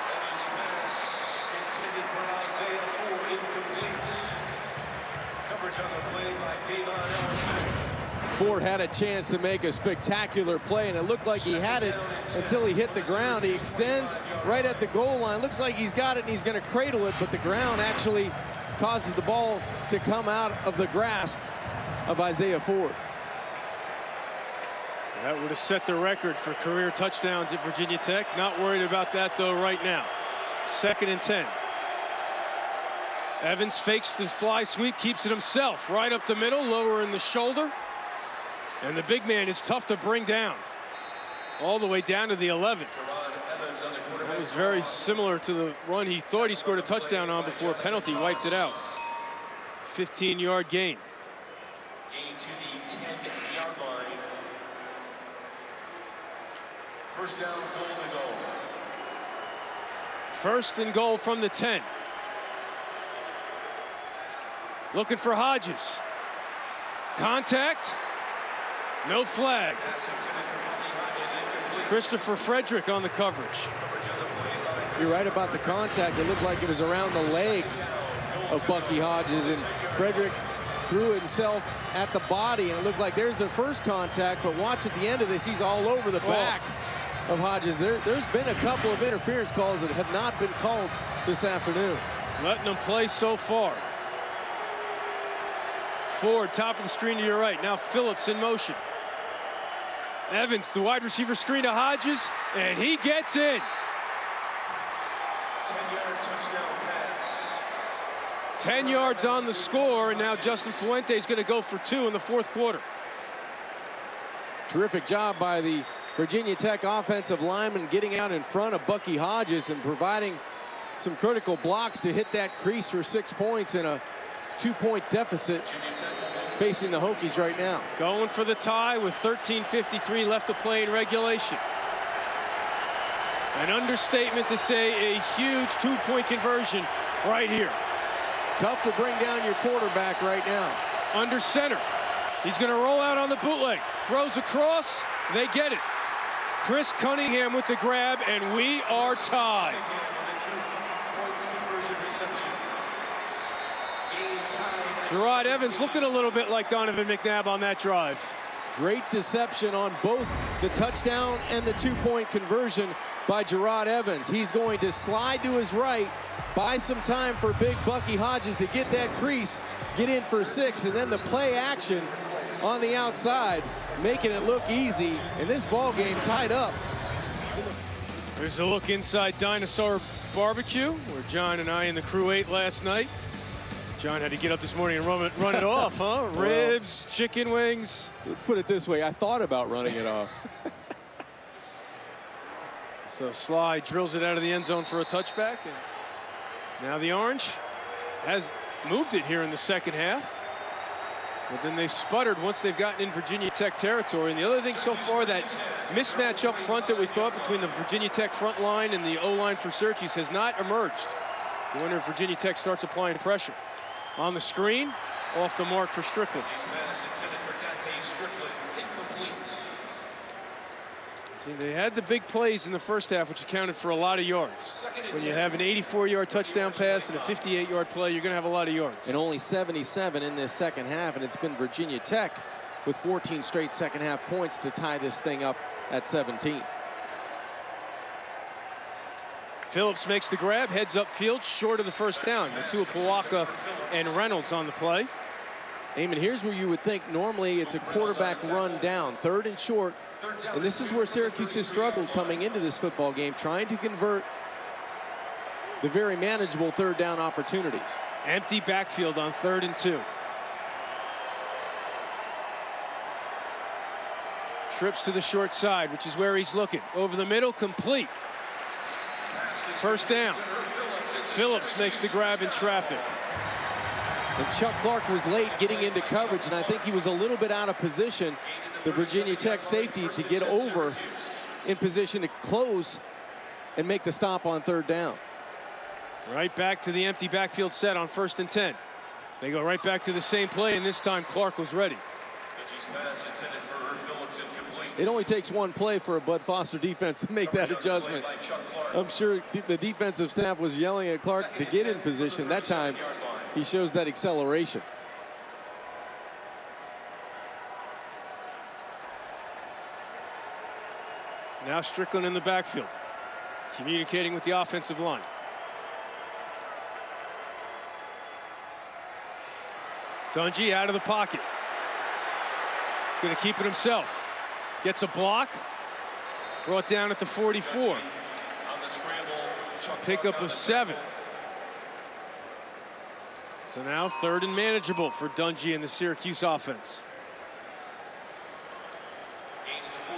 Ford had a chance to make a spectacular play, and it looked like he had it until he hit the ground. He extends right at the goal line. Looks like he's got it, and he's going to cradle it, but the ground actually causes the ball to come out of the grasp of Isaiah Ford. That would have set the record for career touchdowns at Virginia Tech. Not worried about that, though, right now. 2nd and 10. Evans fakes the fly sweep, keeps it himself. Right up the middle, lower in the shoulder. And the big man is tough to bring down. All the way down to the 11. That was very similar to the run he thought he scored a touchdown on before a penalty wiped it out. 15-yard gain. Gain to the 10-yard line. First down, goal to go. 1st and goal from the 10. Looking for Hodges. Contact. No flag. Christopher Frederick on the coverage. You're right about the contact. It looked like it was around the legs of Bucky Hodges, and Frederick threw himself at the body, and it looked like there's the first contact, but watch at the end of this, he's all over the back of Hodges. There's been a couple of interference calls that have not been called this afternoon. Letting them play so far. Ford, top of the screen to your right. Now Phillips in motion. Evans, the wide receiver screen to Hodges, and he gets in. 10-yard touchdown pass. 10 yards on the score, and now Justin Fuente is going to go for 2 in the 4th quarter. Terrific job by the Virginia Tech offensive lineman getting out in front of Bucky Hodges and providing some critical blocks to hit that crease for 6 points in a 2-point deficit facing the Hokies right now. Going for the tie with 13:53 left to play in regulation. An understatement to say a huge 2-point conversion right here. Tough to bring down your quarterback right now. Under center. He's going to roll out on the bootleg. Throws across. They get it. Chris Cunningham with the grab, and we are tied. Gerard Evans looking a little bit like Donovan McNabb on that drive. Great deception on both the touchdown and the 2-point conversion by Gerard Evans. He's going to slide to his right, buy some time for big Bucky Hodges to get that crease, get in for 6, and then the play action on the outside, making it look easy, and this ball game tied up. There's a look inside Dinosaur Barbecue, where John and I and the crew ate last night. John had to get up this morning and run it off, huh? Ribs, chicken wings. Let's put it this way, I thought about running it off. So Sly drills it out of the end zone for a touchback. And now the Orange has moved it here in the 2nd half. But then they sputtered once they've gotten in Virginia Tech territory. And the other thing so far, that mismatch up front that we thought between the Virginia Tech front line and the O-line for Syracuse has not emerged. I wonder if Virginia Tech starts applying pressure. On the screen, off the mark for Strickland. See, they had the big plays in the 1st half, which accounted for a lot of yards. When you have an 84-yard touchdown pass and a 58-yard play, you're going to have a lot of yards. And only 77 in this 2nd half, and it's been Virginia Tech with 14 straight 2nd half points to tie this thing up at 17. Phillips makes the grab, heads upfield, short of the 1st down. Natua Puaka and Reynolds on the play. Eamon, here's where you would think normally it's a quarterback run down, 3rd and short. And this is where Syracuse has struggled coming into this football game, trying to convert the very manageable 3rd down opportunities. Empty backfield on 3rd and 2. Trips to the short side, which is where he's looking. Over the middle, complete. 1st down. Phillips makes the grab in traffic. And Chuck Clark was late getting into coverage, and I think he was a little bit out of position, the Virginia Tech safety, to get over in position to close and make the stop on third down. Right back to the empty backfield set on 1st and 10. They go right back to the same play, and this time Clark was ready. It only takes one play for a Bud Foster defense to make that adjustment. I'm sure the defensive staff was yelling at Clark to get in position. That time, he shows that acceleration. Now Strickland in the backfield, communicating with the offensive line. Dungy out of the pocket. He's going to keep it himself. Gets a block. Brought down at the 44. Pickup of 7. So now 3rd and manageable for Dungy and the Syracuse offense.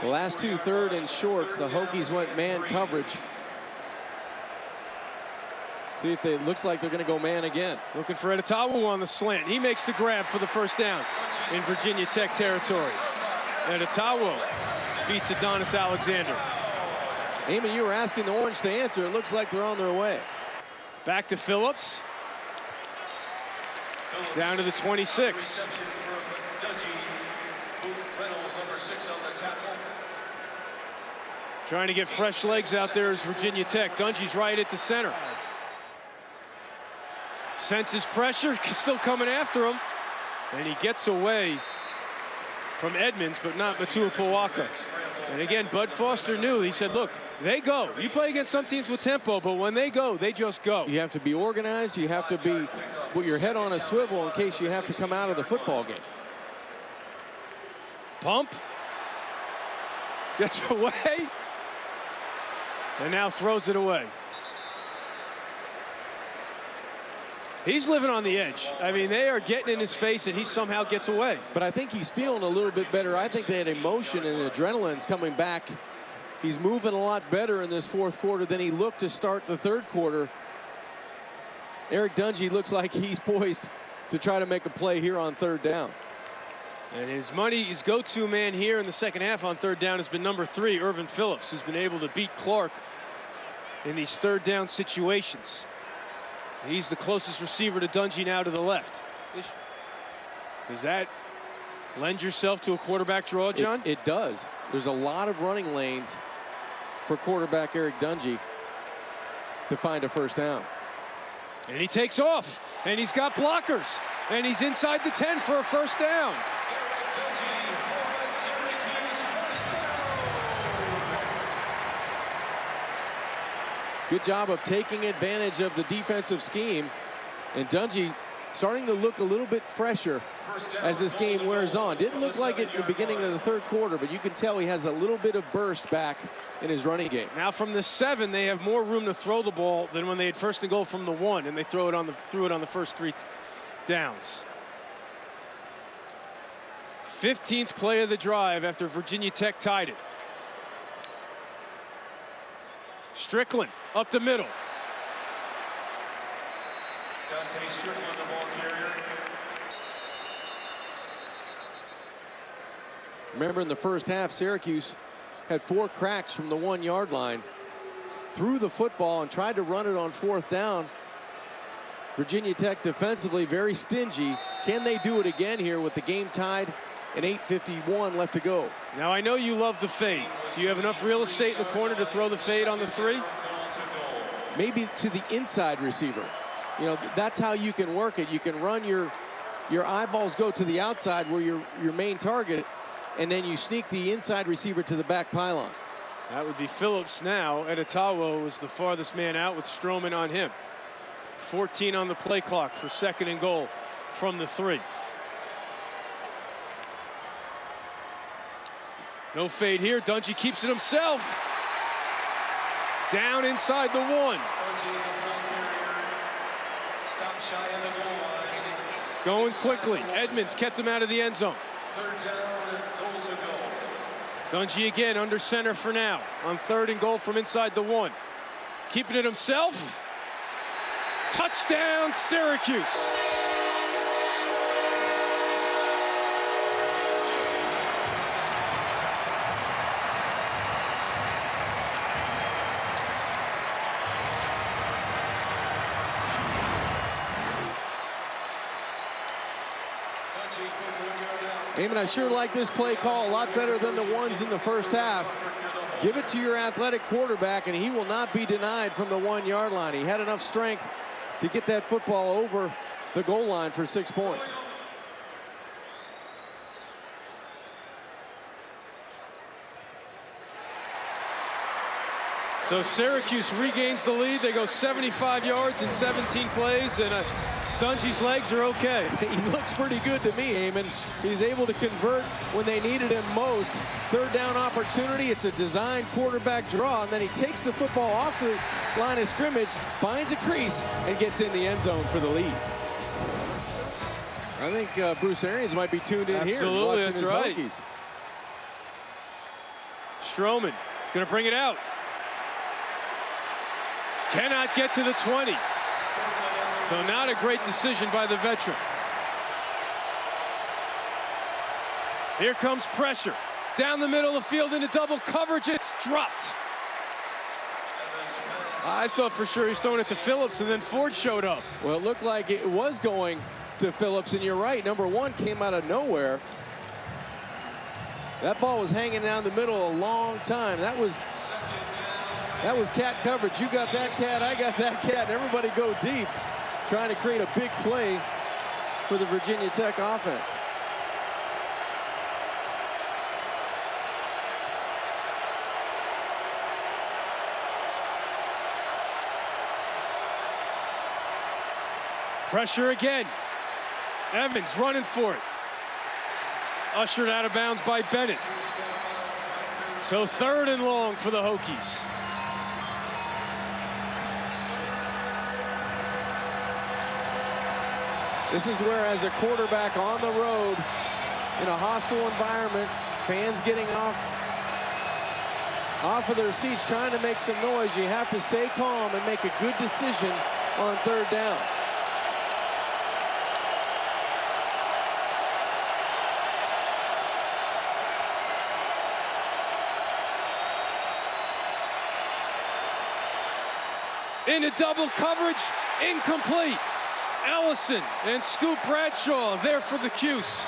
The last 2 3rd and shorts, the Hokies went man coverage. See if it looks like they're going to go man again. Looking for Editawu on the slant. He makes the grab for the 1st down in Virginia Tech territory. Editawu beats Adonis Alexander. Eamon, you were asking the Orange to answer. It looks like they're on their way. Back to Phillips. Down to the 26. Trying to get fresh legs out there is Virginia Tech. Dungy's right at the center. Senses pressure, still coming after him. And he gets away from Edmonds, but not Matua Powaka. And again, Bud Foster knew. He said, look, they go. You play against some teams with tempo, but when they go, they just go. You have to be organized. You have to be with your head on a swivel in case you have to come out of the football game. Pump. Gets away. And now throws it away. He's living on the edge. I mean, they are getting in his face, and he somehow gets away. But I think he's feeling a little bit better. I think they had emotion and adrenaline's coming back. He's moving a lot better in this 4th quarter than he looked to start the 3rd quarter. Eric Dungy looks like he's poised to try to make a play here on 3rd down. And his go-to man here in the 2nd half on 3rd down has been number 3, Irvin Phillips, who's been able to beat Clark in these 3rd down situations. He's the closest receiver to Dungy now to the left. Does that lend yourself to a quarterback draw, John? It does. There's a lot of running lanes for quarterback Eric Dungy to find a 1st down. And he takes off, and he's got blockers, and he's inside the 10 for a 1st down. Good job of taking advantage of the defensive scheme. And Dungy starting to look a little bit fresher as this game wears on. Didn't look like it in the beginning of the 3rd quarter, but you can tell he has a little bit of burst back in his running game. Now from the 7, they have more room to throw the ball than when they had 1st and goal from the 1, and they threw it on the first 3 downs. 15th play of the drive after Virginia Tech tied it. Strickland up the middle. Strickland, the ball carrier. Remember in the 1st half, Syracuse had 4 cracks from the 1-yard line. Threw the football and tried to run it on 4th down. Virginia Tech defensively very stingy. Can they do it again here with the game tied and 8:51 left to go? Now I know you love the fade. Do you have enough real estate in the corner to throw the fade on the 3? Maybe to the inside receiver. You know, that's how you can work it. You can run your eyeballs go to the outside where your main target, and then you sneak the inside receiver to the back pylon. That would be Phillips now. Editawu was the farthest man out with Stroman on him. 14 on the play clock for 2nd and goal from the 3. No fade here. Dungy keeps it himself. Down inside the 1. Going quickly. Edmonds kept him out of the end zone. 3rd down, goal to go. Dungy again under center for now on 3rd and goal from inside the 1. Keeping it himself. Touchdown, Syracuse. Eamon, I sure like this play call a lot better than the ones in the first half. Give it to your athletic quarterback, and he will not be denied from the 1 yard line. He had enough strength to get that football over the goal line for 6 points. So Syracuse regains the lead. They go 75 yards in 17 plays, and Dungey's legs are okay. He looks pretty good to me, Eamon. He's able to convert when they needed him most. Third down opportunity. It's a designed quarterback draw, and then he takes the football off the line of scrimmage, finds a crease, and gets in the end zone for the lead. I think Bruce Arians might be tuned in here watching his Hokies. Stroman is going to bring it out. Cannot get to the 20. So not a great decision by the veteran. Here comes pressure. Down the middle of the field into double coverage. It's dropped. I thought for sure he's throwing it to Phillips, and then Ford showed up. Well, it looked like it was going to Phillips, and you're right. Number one came out of nowhere. That ball was hanging down the middle a long time. That was cat coverage. You got that cat, I got that cat, and everybody go deep, trying to create a big play for the Virginia Tech offense. Pressure again. Evans running for it. Ushered out of bounds by Bennett. So 3rd and long for the Hokies. This is where, as a quarterback on the road in a hostile environment, fans getting off of their seats trying to make some noise, you have to stay calm and make a good decision on 3rd down. Into double coverage, incomplete. Ellison and Scoop Bradshaw there for the Cuse.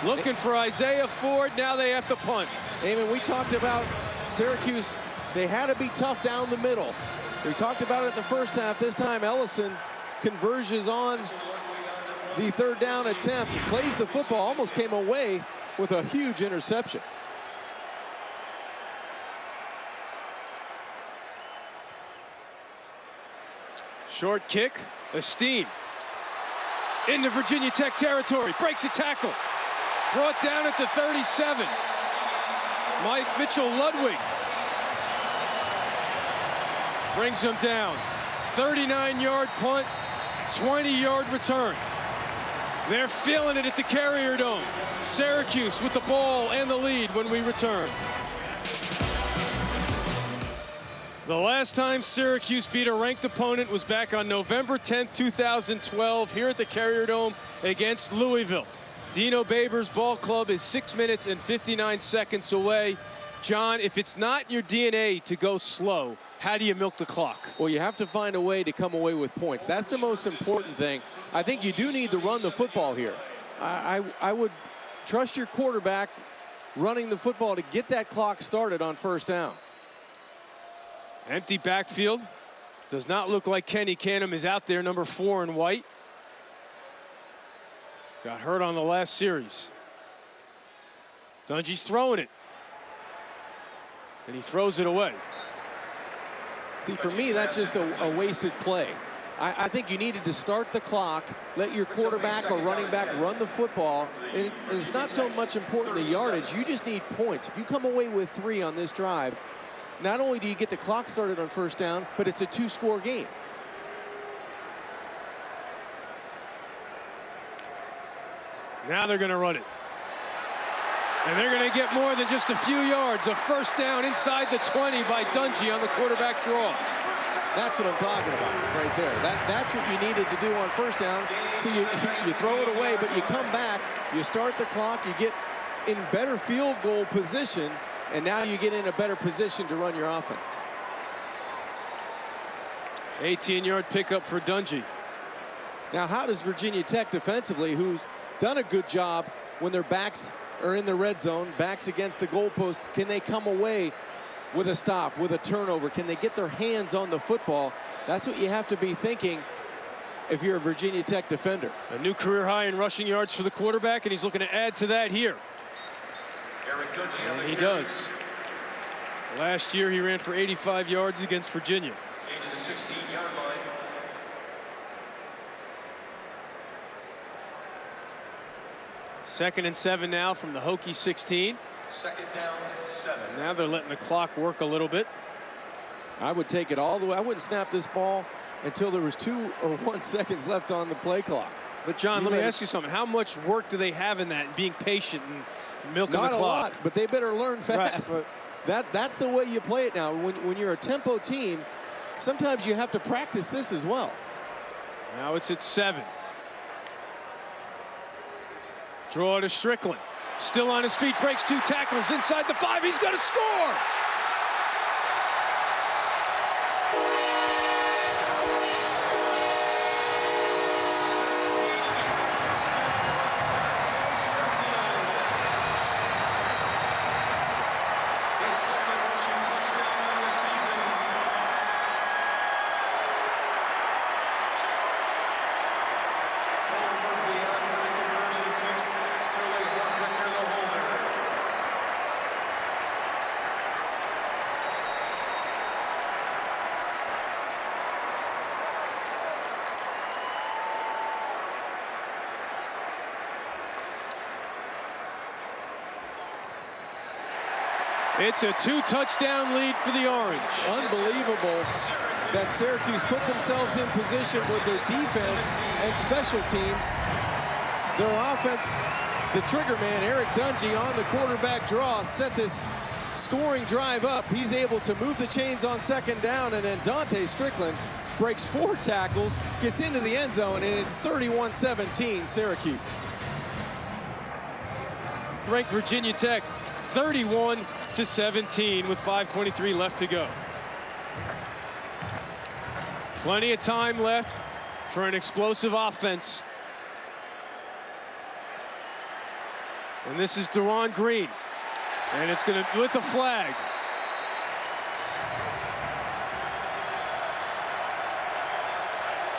Looking for Isaiah Ford, now they have to punt. Eamon, we talked about Syracuse, they had to be tough down the middle. We talked about it the first half. This time Ellison converges on the 3rd down attempt. He plays the football, almost came away with a huge interception. Short kick, Esteen into Virginia Tech territory, breaks a tackle, brought down at the 37. Mike Mitchell-Ludwig brings him down. 39-yard punt, 20-yard return. They're feeling it at the Carrier Dome. Syracuse with the ball and the lead when we return. The last time Syracuse beat a ranked opponent was back on November 10th, 2012, here at the Carrier Dome against Louisville. Dino Babers' ball club is 6 minutes and 59 seconds away. John, if it's not in your DNA to go slow, how do you milk the clock? Well, you have to find a way to come away with points. That's the most important thing. I think you do need to run the football here. I would trust your quarterback running the football to get that clock started on 1st down. Empty backfield. Does not look like Kenny Canham is out there, number 4 in white. Got hurt on the last series. Dungey's throwing it. And he throws it away. See, for me, that's just a wasted play. I think you needed to start the clock, let your quarterback or running back run the football. And it's not so much important the yardage. You just need points. If you come away with 3 on this drive, not only do you get the clock started on 1st down, but it's a 2-score game. Now they're going to run it. And they're going to get more than just a few yards. A 1st down inside the 20 by Dungey on the quarterback draw. That's what I'm talking about right there. That's what you needed to do on 1st down. So you throw it away, but you come back, you start the clock, you get in better field goal position, and now you get in a better position to run your offense. 18-yard pickup for Dungey. Now, how does Virginia Tech defensively, who's done a good job when their backs are in the red zone, backs against the goalpost, can they come away with a stop, with a turnover? Can they get their hands on the football? That's what you have to be thinking if you're a Virginia Tech defender. A new career high in rushing yards for the quarterback, and he's looking to add to that here. And he does. Last year, he ran for 85 yards against Virginia. Into the 16-yard line. Second and 7 now from the Hokie 16. Second down, 7. And now they're letting the clock work a little bit. I would take it all the way. I wouldn't snap this ball until there was 2 or 1 seconds left on the play clock. But John, let me ask you something. How much work do they have in that, and being patient and milking the clock? Not a lot, but they better learn fast. Right. That's the way you play it now. When you're a tempo team, sometimes you have to practice this as well. Now it's at 7. Draw to Strickland. Still on his feet, breaks 2 tackles inside the 5. He's going to score! It's a 2-touchdown lead for the Orange. Unbelievable that Syracuse put themselves in position with their defense and special teams. Their offense, the trigger man, Eric Dungy, on the quarterback draw, set this scoring drive up. He's able to move the chains on second down, and then Dante Strickland breaks 4 tackles, gets into the end zone, and it's 31-17 Syracuse. Ranked Virginia Tech 31-17 with 5:23 left to go. Plenty of time left for an explosive offense. And this is Deron Green. And it's going to, with a flag.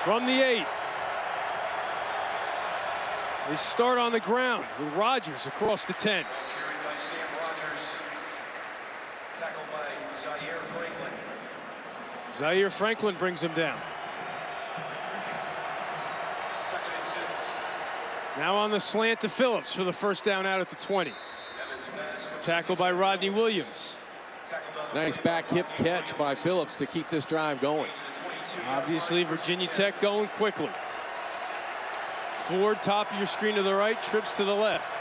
From the 8. They start on the ground with Rogers across the 10. Carried by Sam Rogers. Tackled by Zaire Franklin. Zaire Franklin brings him down. Second and 6. Now on the slant to Phillips for the first down out at the 20. Evans pass. Tackled by Rodney Williams. Tackled on the Nice play back by hip Rodney catch by Williams. Phillips to keep this drive going. The 22-yard Obviously, line, first Virginia and Tech 10. going quickly. Ford, top of your screen to the right, trips to the left.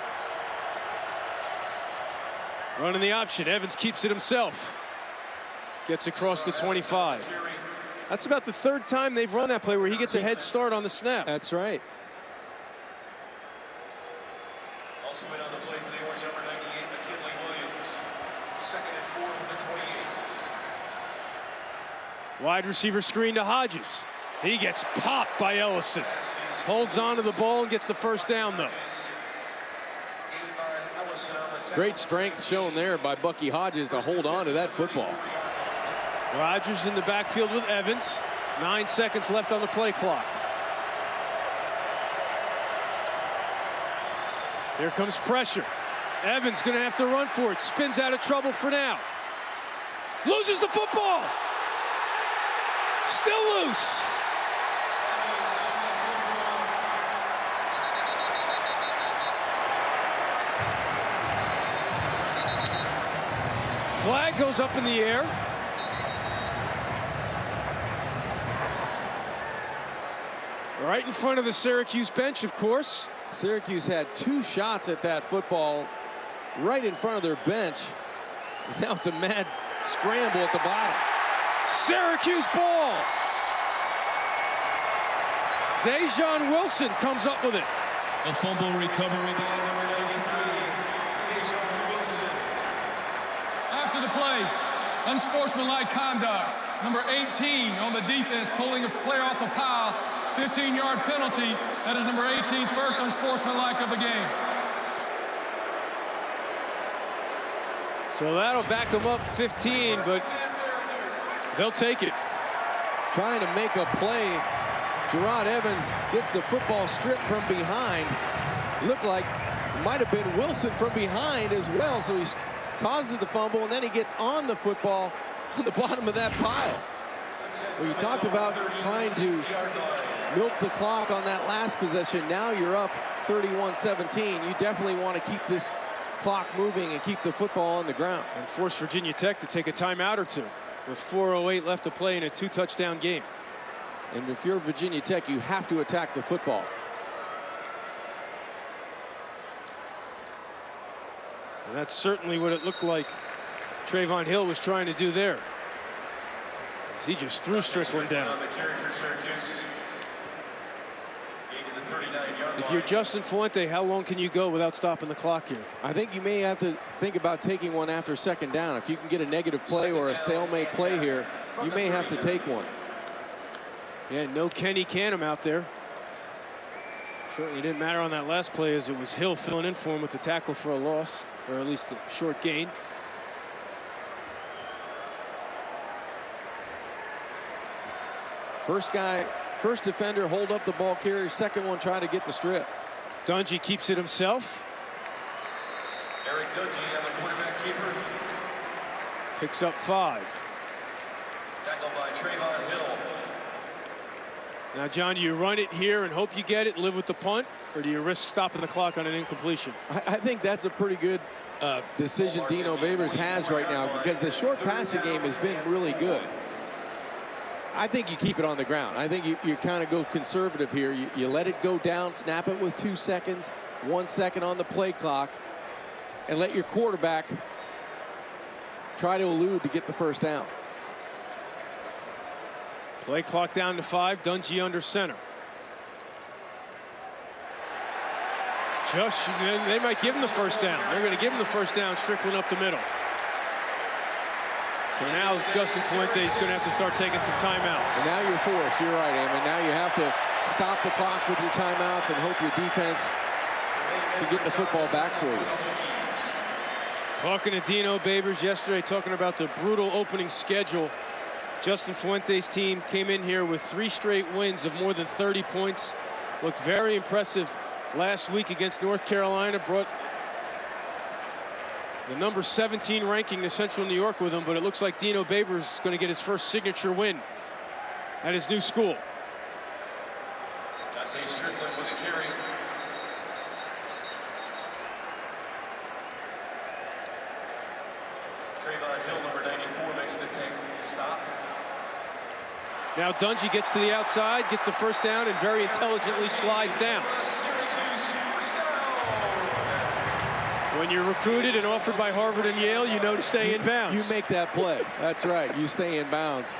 Running the option. Evans keeps it himself. Gets across the 25. That's about the 3rd time they've run that play where he gets a head start on the snap. That's right. Also in on the play for the Orange, number 98, McKinley Williams. Second and 4 from the 28. Wide receiver screen to Hodges. He gets popped by Ellison. Holds on to the ball and gets the first down, though. Great strength shown there by Bucky Hodges to hold on to that football. Rogers in the backfield with Evans. 9 seconds left on the play clock. Here comes pressure. Evans going to have to run for it. Spins out of trouble for now. Loses the football. Still loose. Flag goes up in the air. Right in front of the Syracuse bench, of course. Syracuse had 2 shots at that football right in front of their bench. Now it's a mad scramble at the bottom. Syracuse ball. Dejon Wilson comes up with it. A fumble recovery by number 93. After the play, unsportsmanlike conduct. Number 18 on the defense pulling a player off the pile 15-yard penalty. That is number 18's first unsportsmanlike of the game. So that'll back them up 15, but they'll take it. Trying to make a play. Gerard Evans gets the football stripped from behind. Looked like it might have been Wilson from behind as well. So he causes the fumble, and then he gets on the football on the bottom of that pile. Well, you talked about trying to milk the clock on that last possession. Now you're up 31-17. You definitely want to keep this clock moving and keep the football on the ground. And force Virginia Tech to take a timeout or two with 4:08 left to play in a 2-touchdown game. And if you're Virginia Tech, you have to attack the football. And that's certainly what it looked like Trayvon Hill was trying to do there. He just threw Strickland down. If you're Justin Fuente, how long can you go without stopping the clock here? I think you may have to think about taking one after second down. If you can get a negative play or a stalemate play here, you may have to take one. Yeah, no Kenny Canham out there. Certainly didn't matter on that last play, as it was Hill filling in for him with the tackle for a loss, or at least a short gain. First defender hold up the ball carrier. Second one try to get the strip. Dungy keeps it himself. Eric Dungy on the quarterback keeper. Picks up 5. Tackled by Trayvon Hill. Now, John, do you run it here and hope you get it, live with the punt, or do you risk stopping the clock on an incompletion? I think that's a pretty good decision Dino Babers has right now, because the short passing game has been really good. I think you keep it on the ground. I think you kind of go conservative here. You let it go down, snap it with 2 seconds, 1 second on the play clock, and let your quarterback try to elude to get the first down. Play clock down to 5. Dungy under center. They might give him the first down. They're going to give him the first down. Strickland up the middle. So now Justin Fuente is going to have to start taking some timeouts. And now you're forced. You're right, Eamon. Now you have to stop the clock with your timeouts and hope your defense can get the football back for you. Talking to Dino Babers yesterday, talking about the brutal opening schedule. Justin Fuente's team came in here with 3 straight wins of more than 30 points. Looked very impressive last week against North Carolina. Brought the number 17 ranking to Central New York with him, but it looks like Dino Babers is going to get his first signature win at his new school. Dante Strickland with a carry. Trayvon Hill, number 94, makes the take stop. Now Dungy gets to the outside, gets the first down, and very intelligently slides down. When you're recruited and offered by Harvard and Yale, you know to stay in bounds. You make that play. That's right. You stay in bounds.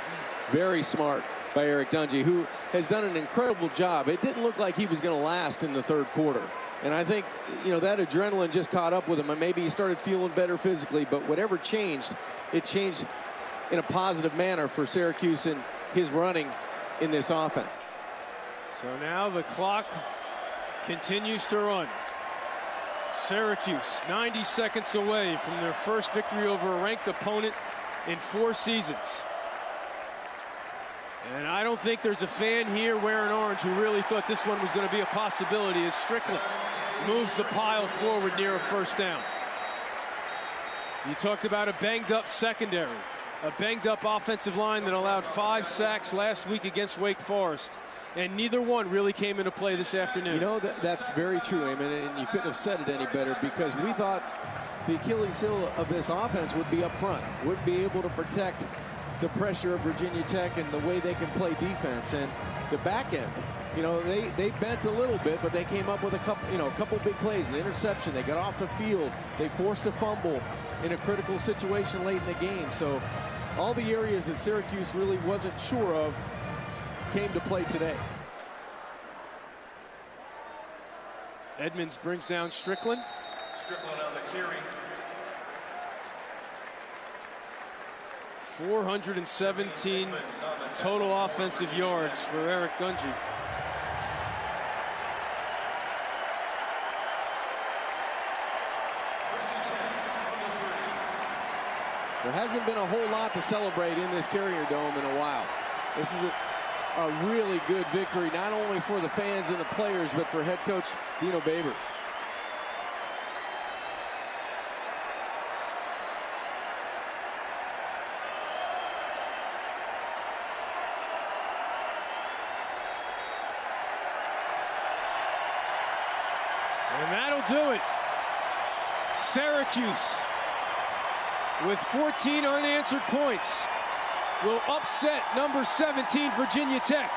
Very smart by Eric Dungy, who has done an incredible job. It didn't look like he was going to last in the third quarter. And I think, you know, that adrenaline just caught up with him, and maybe he started feeling better physically, but whatever changed, it changed in a positive manner for Syracuse and his running in this offense. So now the clock continues to run. Syracuse 90 seconds away from their first victory over a ranked opponent in 4 seasons. And I don't think there's a fan here wearing orange who really thought this one was going to be a possibility, as Strickland moves the pile forward near a first down. You talked about a banged up secondary, a banged up offensive line that allowed 5 sacks last week against Wake Forest. And neither one really came into play this afternoon. You know, that's very true, Eamon, and you couldn't have said it any better, because we thought the Achilles heel of this offense would be up front, would be able to protect the pressure of Virginia Tech and the way they can play defense. And the back end, you know, they bent a little bit, but they came up with a couple big plays. An interception, they got off the field, they forced a fumble in a critical situation late in the game. So all the areas that Syracuse really wasn't sure of came to play today. Edmonds brings down Strickland. Strickland on the carry. 417 total offensive yards for Eric Dungy. There hasn't been a whole lot to celebrate in this Carrier Dome in a while. This is a really good victory, not only for the fans and the players, but for head coach Dino Babers. And that'll do it. Syracuse, with 14 unanswered points, will upset number 17 Virginia Tech.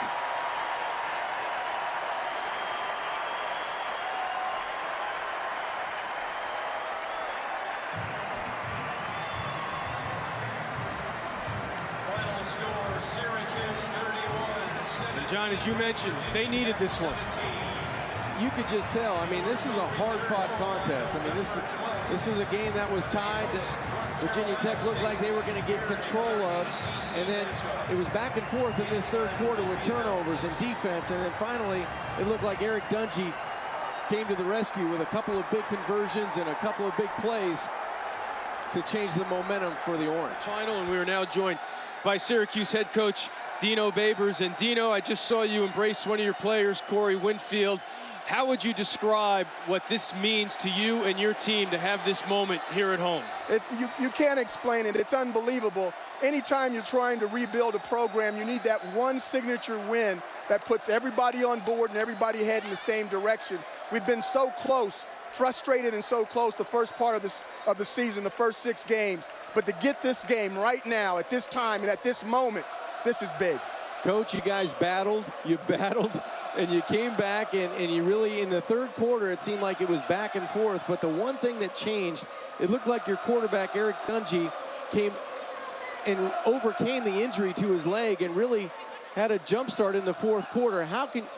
Final score, Syracuse 31. And John, as you mentioned, they needed this one. You could just tell. I mean, this was a hard-fought contest. I mean, this was a game that was tied that Virginia Tech looked like they were going to get control of, and then it was back and forth in this third quarter with turnovers and defense, and then finally it looked like Eric Dungy came to the rescue with a couple of big conversions and a couple of big plays to change the momentum for the Orange. Final, and we are now joined by Syracuse head coach Dino Babers. And Dino, I just saw you embrace one of your players, Corey Winfield. How would you describe what this means to you and your team to have this moment here at home? You can't explain it. It's unbelievable. Anytime you're trying to rebuild a program, you need that one signature win that puts everybody on board and everybody heading the same direction. We've been so close, frustrated and so close the first part of the season, the first 6 games. But to get this game right now, at this time and at this moment, this is big. Coach, you guys battled, and you came back, and you really, in the third quarter, it seemed like it was back and forth. But the one thing that changed, it looked like your quarterback, Eric Dungy, came and overcame the injury to his leg and really had a jump start in the fourth quarter.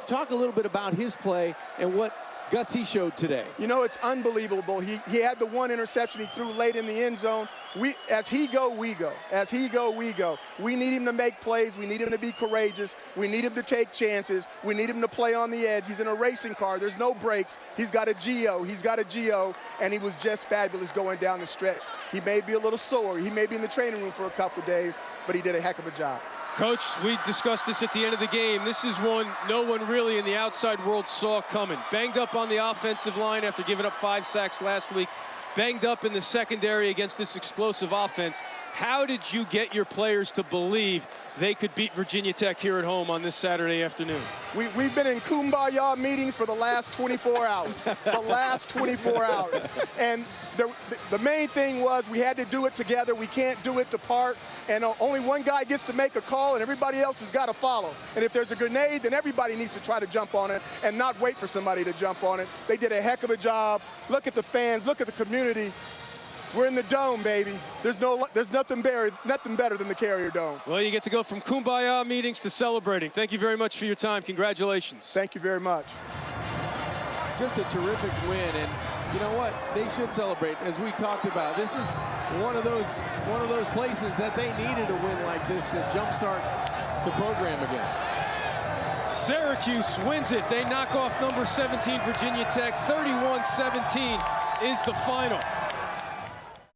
Talk a little bit about his play and what guts he showed today. You know, it's unbelievable. He had the one interception he threw late in the end zone. As he go, we go. As he go, we go. We need him to make plays. We need him to be courageous. We need him to take chances. We need him to play on the edge. He's in a racing car. There's no brakes. He's got a Geo. And he was just fabulous going down the stretch. He may be a little sore. He may be in the training room for a couple of days, but he did a heck of a job. Coach, we discussed this at the end of the game. This is one no one really in the outside world saw coming. Banged up on the offensive line after giving up 5 sacks last week. Banged up in the secondary against this explosive offense. How did you get your players to believe they could beat Virginia Tech here at home on this Saturday afternoon? We've been in kumbaya meetings for the last 24 hours. The last 24 hours. And the main thing was we had to do it together. We can't do it apart. And only one guy gets to make a call, and everybody else has got to follow. And if there's a grenade, then everybody needs to try to jump on it and not wait for somebody to jump on it. They did a heck of a job. Look at the fans. Look at the community. We're in the Dome, baby. There's nothing better than the Carrier Dome. Well, you get to go from kumbaya meetings to celebrating. Thank you very much for your time. Congratulations. Thank you very much. Just a terrific win, and you know what? They should celebrate, as we talked about. This is one of those places that they needed a win like this to jumpstart the program again. Syracuse wins it. They knock off number 17 Virginia Tech. 31-17 is the final.